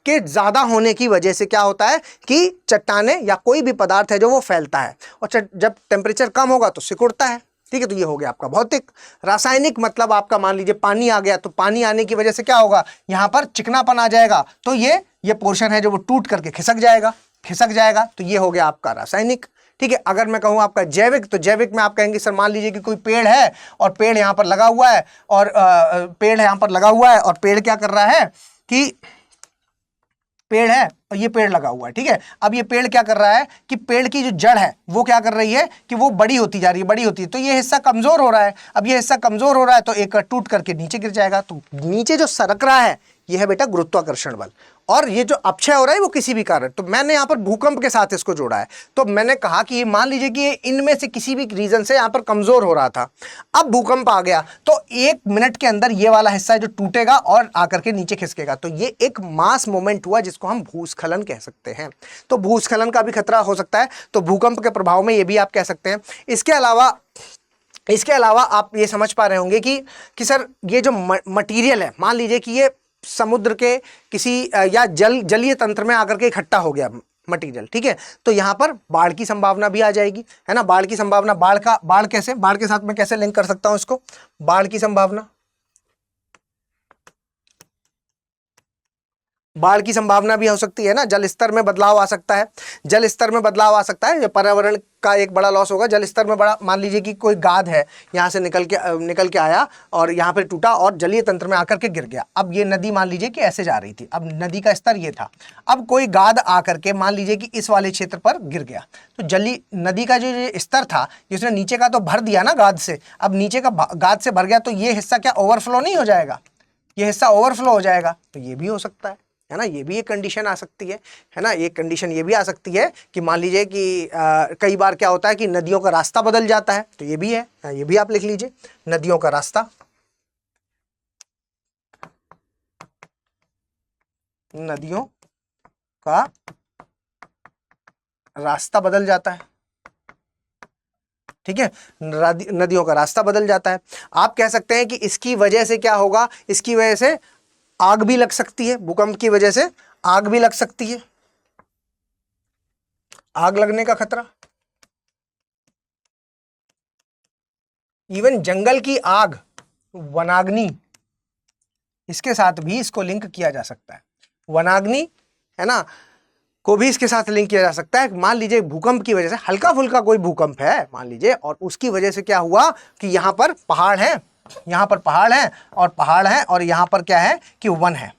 के ज्यादा होने की वजह से क्या होता है कि चट्टाने या कोई भी पदार्थ है जो वो फैलता है, और जब टेम्परेचर कम होगा तो सिकुड़ता है। ठीक है, तो ये हो गया आपका भौतिक। रासायनिक मतलब आपका मान लीजिए पानी आ गया, तो पानी आने की वजह से क्या होगा, यहाँ पर चिकनापन आ जाएगा, तो ये पोर्शन है जो वो टूट करके खिसक जाएगा, तो ये हो गया आपका रासायनिक। ठीक है, अगर मैं कहूँ आपका जैविक, तो जैविक में आप कहेंगे सर मान लीजिए कि कोई पेड़ है और पेड़ यहाँ पर लगा हुआ है, और पेड़ क्या कर रहा है कि पेड़ है और ये पेड़ लगा हुआ है। ठीक है, अब ये पेड़ क्या कर रहा है कि पेड़ की जो जड़ है वो क्या कर रही है कि वो बड़ी होती जा रही है, तो ये हिस्सा कमजोर हो रहा है। अब ये हिस्सा कमजोर हो रहा है तो एक टूट करके नीचे गिर जाएगा, तो नीचे जो सरक रहा है ये है बेटा गुरुत्वाकर्षण बल। और ये जो अपक्षय हो रहा है वो किसी भी कारण, तो मैंने यहाँ पर भूकंप के साथ इसको जोड़ा है। तो मैंने कहा कि मान लीजिए कि इनमें से किसी भी रीजन से यहाँ पर कमजोर हो रहा था, अब भूकंप आ गया तो 1 मिनट के अंदर ये वाला हिस्सा जो टूटेगा और आकर के नीचे खिसकेगा, तो ये एक मास मूवमेंट हुआ जिसको हम भूस्खलन कह सकते हैं। तो भूस्खलन का भी खतरा हो सकता है, तो भूकंप के प्रभाव में ये भी आप कह सकते हैं। इसके अलावा आप ये समझ पा रहे होंगे कि सर ये जो मटीरियल है, मान लीजिए कि ये समुद्र के किसी या जलीय तंत्र में आकर के इकट्ठा हो गया मटेरियल। ठीक है, तो यहां पर बाढ़ की संभावना भी आ जाएगी, है ना। बाढ़ की संभावना, बाढ़ के साथ मैं कैसे लिंक कर सकता हूं इसको, बाढ़ की संभावना, बाढ़ की संभावना भी हो सकती है ना, जल स्तर में बदलाव आ सकता है, जल स्तर में बदलाव आ सकता है, ये पर्यावरण का एक बड़ा लॉस होगा। जल स्तर में बड़ा, मान लीजिए कि कोई गाद है यहाँ से निकल के आया और यहाँ पे टूटा और जलीय तंत्र में आकर के गिर गया। अब ये नदी मान लीजिए कि ऐसे जा रही थी, अब नदी का स्तर ये था, अब कोई गाद आकर के मान लीजिए कि इस वाले क्षेत्र पर गिर गया, तो जली नदी का जो ये स्तर था जिसने नीचे का तो भर दिया ना गाद से, अब नीचे का गाद से भर गया तो ये हिस्सा क्या ओवरफ्लो नहीं हो जाएगा, ये हिस्सा ओवरफ्लो हो जाएगा, तो ये भी हो सकता है ना, ये भी एक कंडीशन आ सकती है ना। एक कंडीशन ये भी आ सकती है कि मान लीजिए कि कई बार क्या होता है कि नदियों का रास्ता बदल जाता है, तो ये भी है, ये भी आप लिख लीजिए, नदियों का रास्ता, नदियों का रास्ता बदल जाता है, ठीक है, नदियों का रास्ता बदल जाता है। आप कह सकते हैं कि इसकी वजह से क्या होगा, इसकी वजह से आग भी लग सकती है, भूकंप की वजह से आग भी लग सकती है, आग लगने का खतरा, इवन जंगल की आग, वनाग्नि, इसके साथ भी इसको लिंक किया जा सकता है, वनाग्नि है ना को भी इसके साथ लिंक किया जा सकता है। मान लीजिए भूकंप की वजह से, हल्का फुल्का कोई भूकंप है मान लीजिए, और उसकी वजह से क्या हुआ कि यहाँ पर पहाड़ है, यहाँ पर पहाड़ है और पहाड़ है और यहाँ पर क्या है कि वन है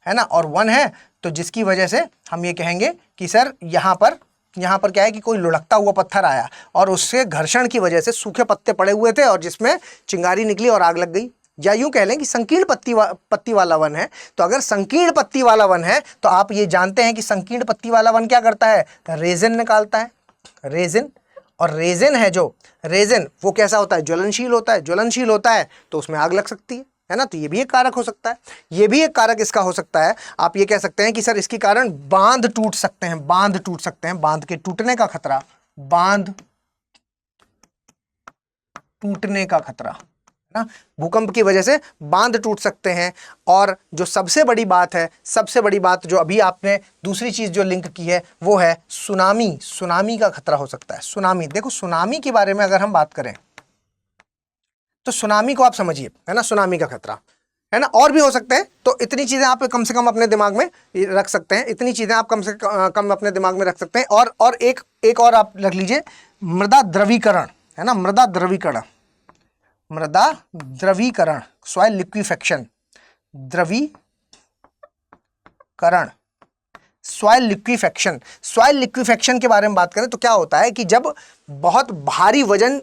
ना, और वन है, तो जिसकी वजह से हम ये कहेंगे कि सर यहाँ पर क्या है कि कोई लुढ़कता हुआ पत्थर आया और उससे घर्षण की वजह से सूखे पत्ते पड़े हुए थे और जिसमें चिंगारी निकली और आग लग गई। या यूं कह लें कि संकीर्ण पत्ती वाला वन है, तो अगर संकीर्ण पत्ती वाला वन है तो आप ये जानते हैं कि संकीर्ण पत्ती वाला वन क्या करता है, रेजिन निकालता है, रेजिन, और रेजिन है जो रेजिन वो कैसा होता है, ज्वलनशील होता है, तो उसमें आग लग सकती है ना, तो ये भी एक कारक हो सकता है, ये भी एक कारक इसका हो सकता है। आप ये कह सकते हैं कि सर इसके कारण बांध टूट सकते हैं, बांध के टूटने का खतरा, बांध टूटने का खतरा ना, भूकंप की वजह से बांध टूट सकते हैं। और जो सबसे बड़ी बात जो अभी आपने दूसरी चीज जो लिंक की है वो है सुनामी का खतरा हो सकता है। सुनामी, देखो सुनामी के बारे में अगर हम बात करें तो सुनामी को आप समझिए, है ना, सुनामी का खतरा है ना, और भी हो सकते हैं, तो इतनी चीजें आप कम से कम अपने दिमाग में रख सकते हैं, इतनी चीजें आप कम से कम अपने दिमाग में रख सकते हैं। और एक और आप रख लीजिए, मृदा द्रवीकरण, है ना, मृदा द्रवीकरण, सॉइल लिक्विफेक्शन, सॉइल लिक्विफेक्शन के बारे में बात करें तो क्या होता है कि जब बहुत भारी वजन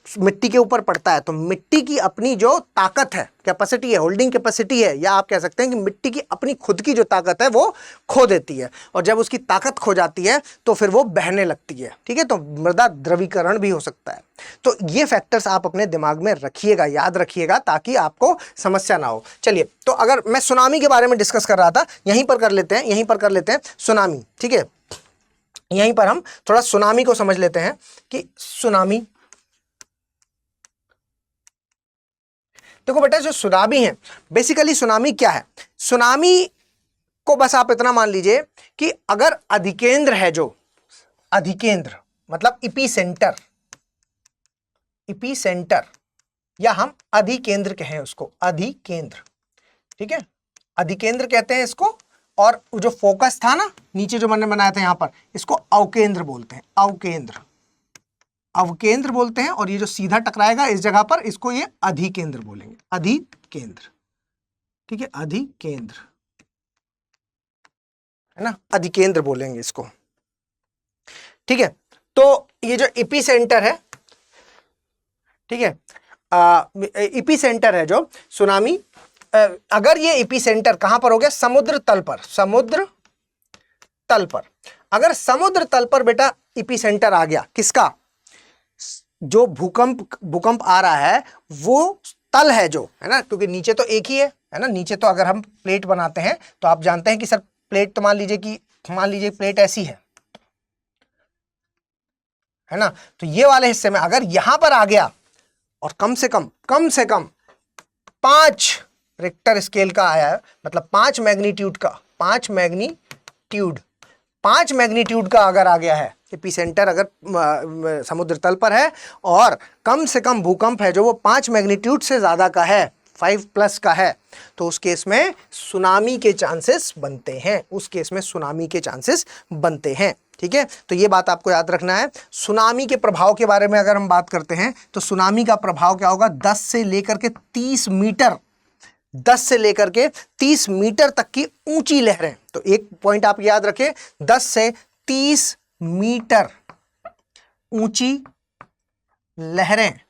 मिट्टी के ऊपर पड़ता है तो मिट्टी की अपनी जो ताकत है, कैपेसिटी है, होल्डिंग कैपेसिटी है, या आप कह सकते हैं कि मिट्टी की अपनी खुद की जो ताकत है वो खो देती है, और जब उसकी ताकत खो जाती है तो फिर वो बहने लगती है, ठीक है, तो मृदा द्रवीकरण भी हो सकता है। तो ये फैक्टर्स आप अपने दिमाग में रखिएगा, याद रखिएगा, ताकि आपको समस्या ना हो। चलिए, तो अगर मैं सुनामी के बारे में डिस्कस कर रहा था, यहीं पर कर लेते हैं सुनामी, ठीक है, यहीं पर हम थोड़ा सुनामी को समझ लेते हैं कि सुनामी, देखो बेटा, जो सुनामी है, बेसिकली सुनामी क्या है, सुनामी को बस आप इतना मान लीजिए कि अगर अधिकेंद्र है, जो अधिकेंद्र मतलब इपीसेंटर, या हम अधिकेंद्र कहें उसको, अधिकेंद्र, ठीक है, अधिकेंद्र कहते हैं इसको, और जो फोकस था ना नीचे जो मैंने बनाया था यहां पर, इसको अवकेंद्र बोलते हैं, अवकेंद्र बोलते हैं, और ये जो सीधा टकराएगा इस जगह पर, इसको ये अधिकेंद्र बोलेंगे, अधिकेंद्र, ठीक है, अधिकेंद्र, है ना, अधिकेंद्र बोलेंगे इसको, ठीक है। तो ये जो एपिसेंटर है, ठीक है, एपिसेंटर है जो सुनामी, अगर ये एपिसेंटर कहां पर हो गया, समुद्र तल पर, अगर समुद्र तल पर बेटा एपिसेंटर आ गया, किसका, जो भूकंप आ रहा है वो तल है जो, है ना, क्योंकि नीचे तो एक ही है ना, नीचे तो अगर हम प्लेट बनाते हैं तो आप जानते हैं कि सर प्लेट, तो मान लीजिए प्लेट ऐसी है ना, तो ये वाले हिस्से में अगर यहां पर आ गया और कम से कम 5 रिक्टर स्केल का आया है, मतलब 5 मैग्नीट्यूड का अगर आ गया है, एपिसेंटर अगर समुद्र तल पर है और कम से कम भूकंप है जो वो 5 मैग्नीट्यूड से ज्यादा का है, 5+ का है तो उस केस में सुनामी के चांसेस बनते हैं, उस केस में सुनामी के चांसेस बनते हैं। ठीक है, तो ये बात आपको याद रखना है। सुनामी के प्रभाव के बारे में अगर हम बात करते हैं तो सुनामी का प्रभाव क्या होगा, 10 से लेकर के 30 मीटर, 10 से लेकर के 30 मीटर तक की ऊंची लहरें। तो एक पॉइंट आप याद रखें, 10 से 30 मीटर ऊंची लहरें,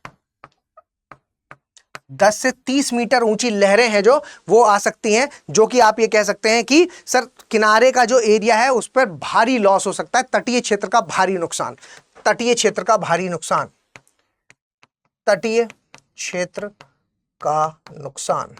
10 से 30 मीटर ऊंची लहरें हैं जो वो आ सकती हैं, जो कि आप ये कह सकते हैं कि सर किनारे का जो एरिया है उस पर भारी लॉस हो सकता है, तटीय क्षेत्र का भारी नुकसान, तटीय क्षेत्र का भारी नुकसान, तटीय क्षेत्र का नुकसान।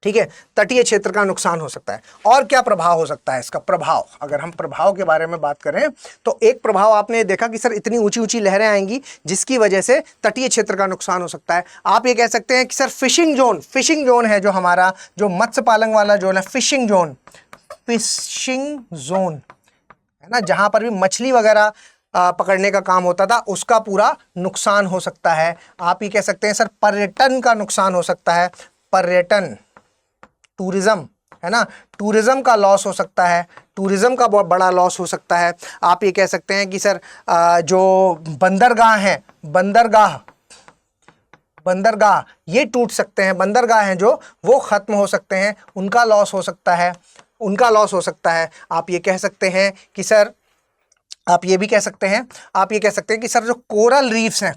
ठीक है, तटीय क्षेत्र का नुकसान हो सकता है। और क्या प्रभाव हो सकता है इसका प्रभाव, अगर हम प्रभाव के बारे में बात करें तो एक प्रभाव आपने देखा कि सर इतनी ऊंची ऊंची लहरें आएंगी जिसकी वजह से तटीय क्षेत्र का नुकसान हो सकता है। आप ये कह सकते हैं कि सर फिशिंग जोन है जो हमारा, जो मत्स्य पालन वाला जोन है, फिशिंग जोन है ना, जहां पर भी मछली वगैरह पकड़ने का काम होता था, उसका पूरा नुकसान हो सकता है। आप ये कह सकते हैं सर पर्यटन का नुकसान हो सकता है, पर्यटन, टूरिज्म है ना, टूरिज्म का लॉस हो सकता है, टूरिज्म का बहुत बड़ा लॉस हो सकता है। आप ये कह सकते हैं कि सर जो बंदरगाह हैं, बंदरगाह ये टूट सकते हैं, बंदरगाह हैं जो वो ख़त्म हो सकते हैं, उनका लॉस हो सकता है, उनका लॉस हो सकता है। आप ये कह सकते हैं कि सर, आप ये भी कह सकते हैं, आप ये कह सकते हैं कि सर जो कोरल रीफ्स हैं,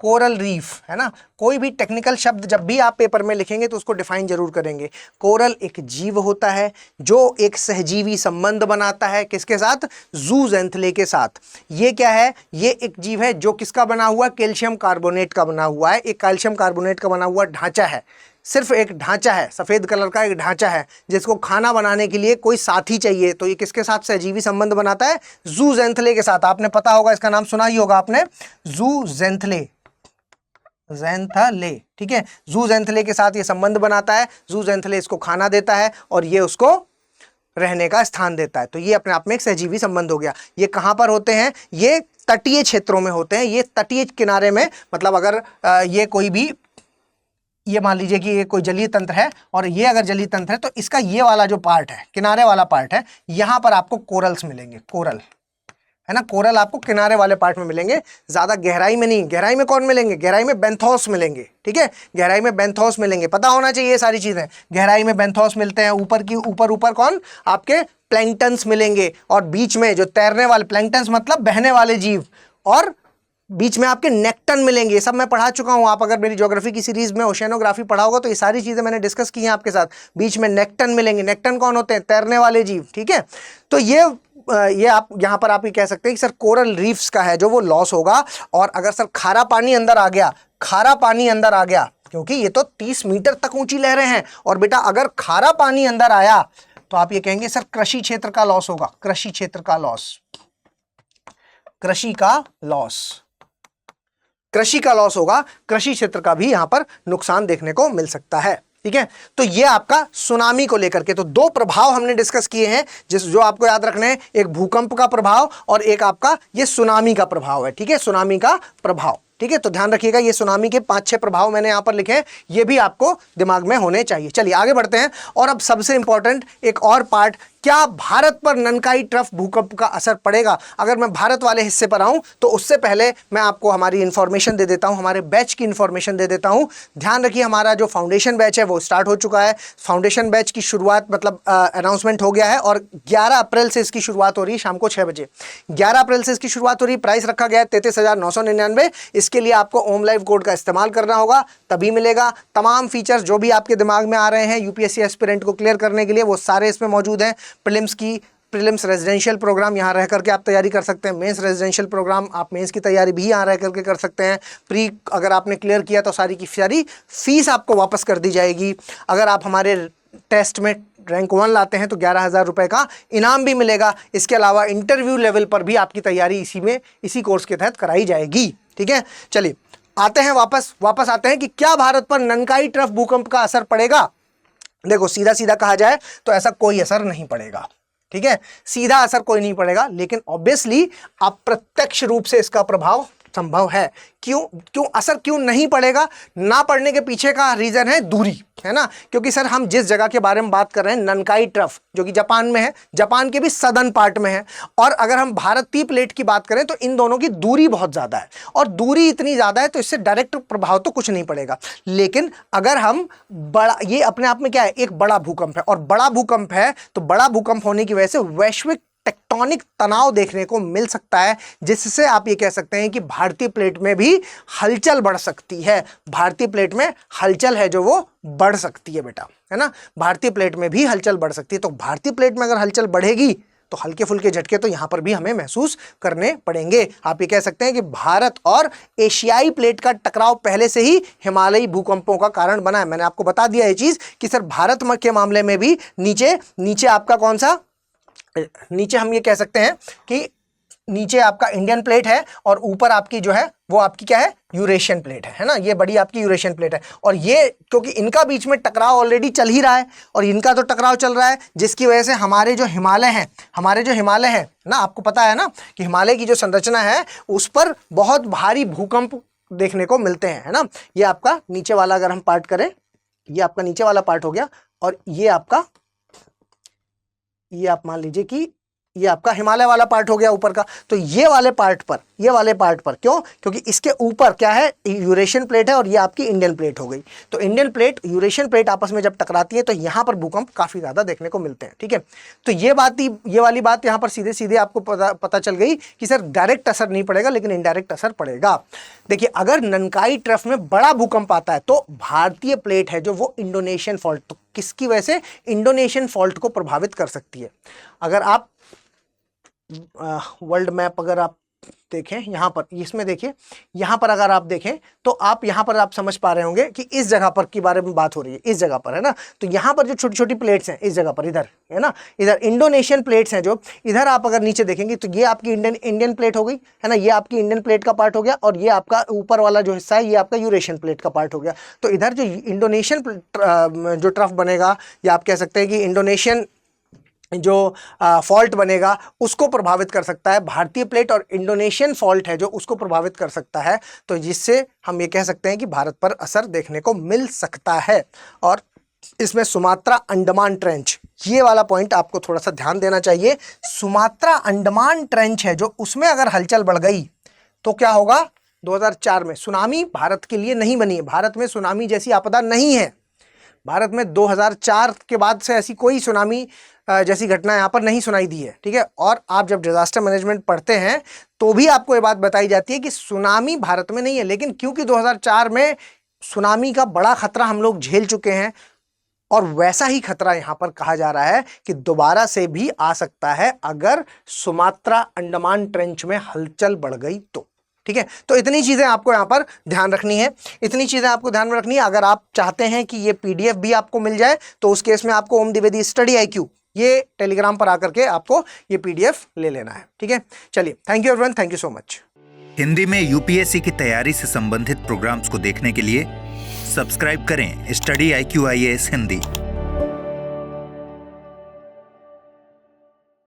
कोरल रीफ है ना, कोई भी टेक्निकल शब्द जब भी आप पेपर में लिखेंगे तो उसको डिफाइन जरूर करेंगे। कोरल एक जीव होता है जो एक सहजीवी संबंध बनाता है, किसके साथ, जूजेंथले के साथ। ये क्या है, ये एक जीव है जो किसका बना हुआ, कैल्शियम कार्बोनेट का बना हुआ है, एक कैल्शियम कार्बोनेट का बना हुआ ढांचा है, सिर्फ एक ढांचा है, सफ़ेद कलर का एक ढांचा है, जिसको खाना बनाने के लिए कोई साथी चाहिए, तो ये किसके साथ सहजीवी संबंध बनाता है, जूजेंथले के साथ। आपने पता होगा, इसका नाम सुना ही होगा आपने, जूजेंथले, ठीक है, जूजेंथले के साथ ये संबंध बनाता है, जूजेंथले इसको खाना देता है और ये उसको रहने का स्थान देता है। तो ये अपने आप में एक सहजीवी संबंध हो गया। ये कहाँ पर होते हैं, ये तटीय क्षेत्रों में होते हैं, ये तटीय किनारे में, मतलब अगर ये कोई भी, ये मान लीजिए कि ये कोई जलीय तंत्र है और ये अगर जलीय तंत्र है तो इसका ये वाला जो पार्ट है, किनारे वाला पार्ट है, यहाँ पर आपको कोरल्स मिलेंगे, कोरल है ना, कोरल आपको किनारे वाले पार्ट में मिलेंगे, ज़्यादा गहराई में नहीं। गहराई में कौन मिलेंगे, गहराई में बेंथोस मिलेंगे। ठीक है, गहराई में बेंथोस मिलेंगे, पता होना चाहिए ये सारी चीज़ें। गहराई में बेंथोस मिलते हैं, ऊपर कौन, आपके प्लैंक्टन्स मिलेंगे, और बीच में जो तैरने वाले, प्लैंक्टन्स मतलब बहने वाले जीव, और बीच में आपके नेक्टन मिलेंगे। ये सब मैं पढ़ा चुका हूँ, आप अगर मेरी ज्योग्राफी की सीरीज में ओशियनोग्राफी पढ़ा होगा तो ये सारी चीज़ें मैंने डिस्कस की हैं आपके साथ। बीच में नेक्टन मिलेंगे, नेक्टन कौन होते हैं, तैरने वाले जीव। ठीक है, तो ये आप यहाँ पर आप ये कह सकते हैं कि सर कोरल रीफ्स का है जो वो लॉस होगा। और अगर सर खारा पानी अंदर आ गया, क्योंकि ये तो 30 मीटर तक ऊंची लहरें हैं, और बेटा अगर खारा पानी अंदर आया तो आप ये कहेंगे सर कृषि क्षेत्र का लॉस होगा, कृषि क्षेत्र का लॉस, कृषि का लॉस होगा, कृषि क्षेत्र का भी यहां पर नुकसान देखने को मिल सकता है। ठीक है, तो ये आपका सुनामी को लेकर के तो 2 प्रभाव हमने डिस्कस किए हैं, जो आपको याद रखने हैं, एक भूकंप का प्रभाव और एक आपका ये सुनामी का प्रभाव है। ठीक है, सुनामी का प्रभाव। ठीक है, तो ध्यान रखिएगा, ये सुनामी के 5-6 प्रभाव मैंने यहाँ पर लिखे हैं, ये भी आपको दिमाग में होने चाहिए। चलिए आगे बढ़ते हैं, और अब सबसे इंपॉर्टेंट एक और पार्ट, क्या भारत पर ननकाई ट्रफ भूकंप का असर पड़ेगा। अगर मैं भारत वाले हिस्से पर आऊं तो उससे पहले मैं आपको हमारी इन्फॉर्मेशन दे देता हूं, हमारे बैच की इन्फॉर्मेशन दे देता हूं। ध्यान रखिए, हमारा जो फाउंडेशन बैच है वो स्टार्ट हो चुका है। फाउंडेशन बैच की शुरुआत, मतलब अनाउंसमेंट हो गया है, और 11 अप्रैल से इसकी शुरुआत हो रही है, शाम को 6 बजे 11 अप्रैल से इसकी शुरुआत हो रही है। प्राइस रखा गया है 33,999। इसके लिए आपको ओम लाइव कोड का इस्तेमाल करना होगा, तभी मिलेगा। तमाम फीचर्स जो भी आपके दिमाग में आ रहे हैं यूपीएससी एस्पिरेंट को क्लियर करने के लिए, वो सारे इसमें मौजूद हैं। प्रीलिम्स रेजिडेंशियल प्रोग्राम यहाँ रह करके आप तैयारी कर सकते हैं। मेंस रेजिडेंशियल प्रोग्राम, आप मेंस की तैयारी भी यहाँ रह करके कर सकते हैं। प्री अगर आपने क्लियर किया तो सारी की सारी फीस आपको वापस कर दी जाएगी। अगर आप हमारे टेस्ट में रैंक 1 लाते हैं तो 11,000 रुपये का इनाम भी मिलेगा। इसके अलावा इंटरव्यू लेवल पर भी आपकी तैयारी इसी कोर्स के तहत कराई जाएगी। ठीक है, चलिए आते हैं वापस आते हैं कि क्या भारत पर ननकाई ट्रफ भूकंप का असर पड़ेगा। देखो, सीधा सीधा कहा जाए तो ऐसा कोई असर नहीं पड़ेगा। ठीक है, सीधा असर कोई नहीं पड़ेगा, लेकिन ऑब्वियसली अप्रत्यक्ष रूप से इसका प्रभाव संभव है। क्यों असर क्यों नहीं पड़ेगा? ना पड़ने के पीछे का रीजन है दूरी, है ना, क्योंकि सर हम जिस जगह के बारे में बात कर रहे हैं ननकाई ट्रफ जो कि जापान में है, जापान के भी सदर्न पार्ट में है, और अगर हम भारतीय प्लेट की बात करें तो इन दोनों की दूरी बहुत ज्यादा है, और दूरी इतनी ज्यादा है तो इससे डायरेक्ट प्रभाव तो कुछ नहीं पड़ेगा। लेकिन अगर हम बड़ा, ये अपने आप में क्या है, एक बड़ा भूकंप है, और बड़ा भूकंप है तो बड़ा भूकंप होने की वजह से वैश्विक टेक्टोनिक तनाव देखने को मिल सकता है, जिससे आप ये कह सकते हैं कि भारतीय प्लेट में भी हलचल बढ़ सकती है। भारतीय प्लेट में हलचल है जो वो बढ़ सकती है बेटा, है ना, भारतीय प्लेट में भी हलचल बढ़ सकती है। तो भारतीय प्लेट में अगर हलचल बढ़ेगी तो हल्के फुल्के झटके तो यहां पर भी हमें महसूस करने पड़ेंगे। आप ये कह सकते हैं कि भारत और एशियाई प्लेट का टकराव पहले से ही हिमालयी भूकंपों का कारण बना है। मैंने आपको बता दिया ये चीज कि सर भारत के मामले में भी नीचे आपका कौन सा, नीचे हम ये कह सकते हैं कि नीचे आपका इंडियन प्लेट है और ऊपर आपकी जो है वो आपकी क्या है, यूरेशियन प्लेट है ना, ये बड़ी आपकी यूरेशियन प्लेट है। और ये क्योंकि इनका बीच में टकराव ऑलरेडी चल ही रहा है और इनका तो टकराव चल रहा है, जिसकी वजह से हमारे जो हिमालय हैं ना, आपको पता है ना कि हिमालय की जो संरचना है उस पर बहुत भारी भूकंप देखने को मिलते हैं, है ना। ये आपका नीचे वाला अगर हम पार्ट करें, ये आपका नीचे वाला पार्ट हो गया, और ये आप मान लीजिए कि ये आपका हिमालय वाला पार्ट हो गया ऊपर का। तो ये वाले पार्ट पर क्यों? क्योंकि इसके ऊपर क्या है, यूरेशियन प्लेट है और ये आपकी इंडियन प्लेट हो गई। तो इंडियन प्लेट यूरेशियन प्लेट आपस में जब टकराती है तो यहाँ पर भूकंप काफी ज्यादा देखने को मिलते हैं, ठीक है। तो ये वाली बात यहाँ पर सीधे सीधे आपको पता चल गई कि सर डायरेक्ट असर नहीं पड़ेगा लेकिन इनडायरेक्ट असर पड़ेगा। देखिए अगर ननकाई ट्रफ में बड़ा भूकंप आता है तो भारतीय प्लेट है जो वो इंडोनेशियन फॉल्ट, तो किसकी वजह से, इंडोनेशियन फॉल्ट को प्रभावित कर सकती है। अगर आप वर्ल्ड मैप अगर आप देखें यहाँ पर, इसमें देखिए यहाँ पर अगर आप देखें तो आप यहाँ पर आप समझ पा रहे होंगे कि इस जगह पर की बारे में बात हो रही है, इस जगह पर, है ना। तो यहाँ पर जो छोटी छोटी प्लेट्स हैं इस जगह पर, इधर है ना, इधर इंडोनेशियन प्लेट्स हैं जो इधर आप अगर नीचे देखेंगे तो ये आपकी इंडियन प्लेट हो गई, है ना, ये आपकी इंडियन प्लेट का पार्ट हो गया, और ये आपका ऊपर वाला जो हिस्सा है ये आपका यूरेशियन प्लेट का पार्ट हो गया। तो इधर जो इंडोनेशियन जो ट्रफ बनेगा, या आप कह सकते हैं कि इंडोनेशियन जो फॉल्ट बनेगा उसको प्रभावित कर सकता है भारतीय प्लेट, और इंडोनेशियन फॉल्ट है जो उसको प्रभावित कर सकता है। तो जिससे हम ये कह सकते हैं कि भारत पर असर देखने को मिल सकता है। और इसमें सुमात्रा अंडमान ट्रेंच, ये वाला पॉइंट आपको थोड़ा सा ध्यान देना चाहिए। सुमात्रा अंडमान ट्रेंच है जो, उसमें अगर हलचल बढ़ गई तो क्या होगा, 2004 में सुनामी भारत के लिए नहीं बनी है, भारत में सुनामी जैसी आपदा नहीं है। भारत में 2004 के बाद से ऐसी कोई सुनामी जैसी घटना यहाँ पर नहीं सुनाई दी है, ठीक है। और आप जब डिजास्टर मैनेजमेंट पढ़ते हैं तो भी आपको ये बात बताई जाती है कि सुनामी भारत में नहीं है, लेकिन क्योंकि 2004 में सुनामी का बड़ा खतरा हम लोग झेल चुके हैं, और वैसा ही खतरा यहाँ पर कहा जा रहा है कि दोबारा से भी आ सकता है अगर सुमात्रा अंडमान ट्रेंच में हलचल बढ़ गई तो, ठीक है। तो इतनी चीजें आपको यहाँ पर ध्यान रखनी है, इतनी चीजें आपको ध्यान में रखनी है। अगर आप चाहते हैं कि ये पीडीएफ भी आपको मिल जाए तो उस केस में आपको ओम द्विवेदी स्टडी आईक्यू ये टेलीग्राम पर आकर के आपको ये पीडीएफ ले लेना है, ठीक है। चलिए, thank you everyone, thank you so much. Hindi में यूपीएससी की तैयारी से संबंधित प्रोग्राम्स को देखने के लिए सब्सक्राइब करें स्टडी IQ IAS हिंदी।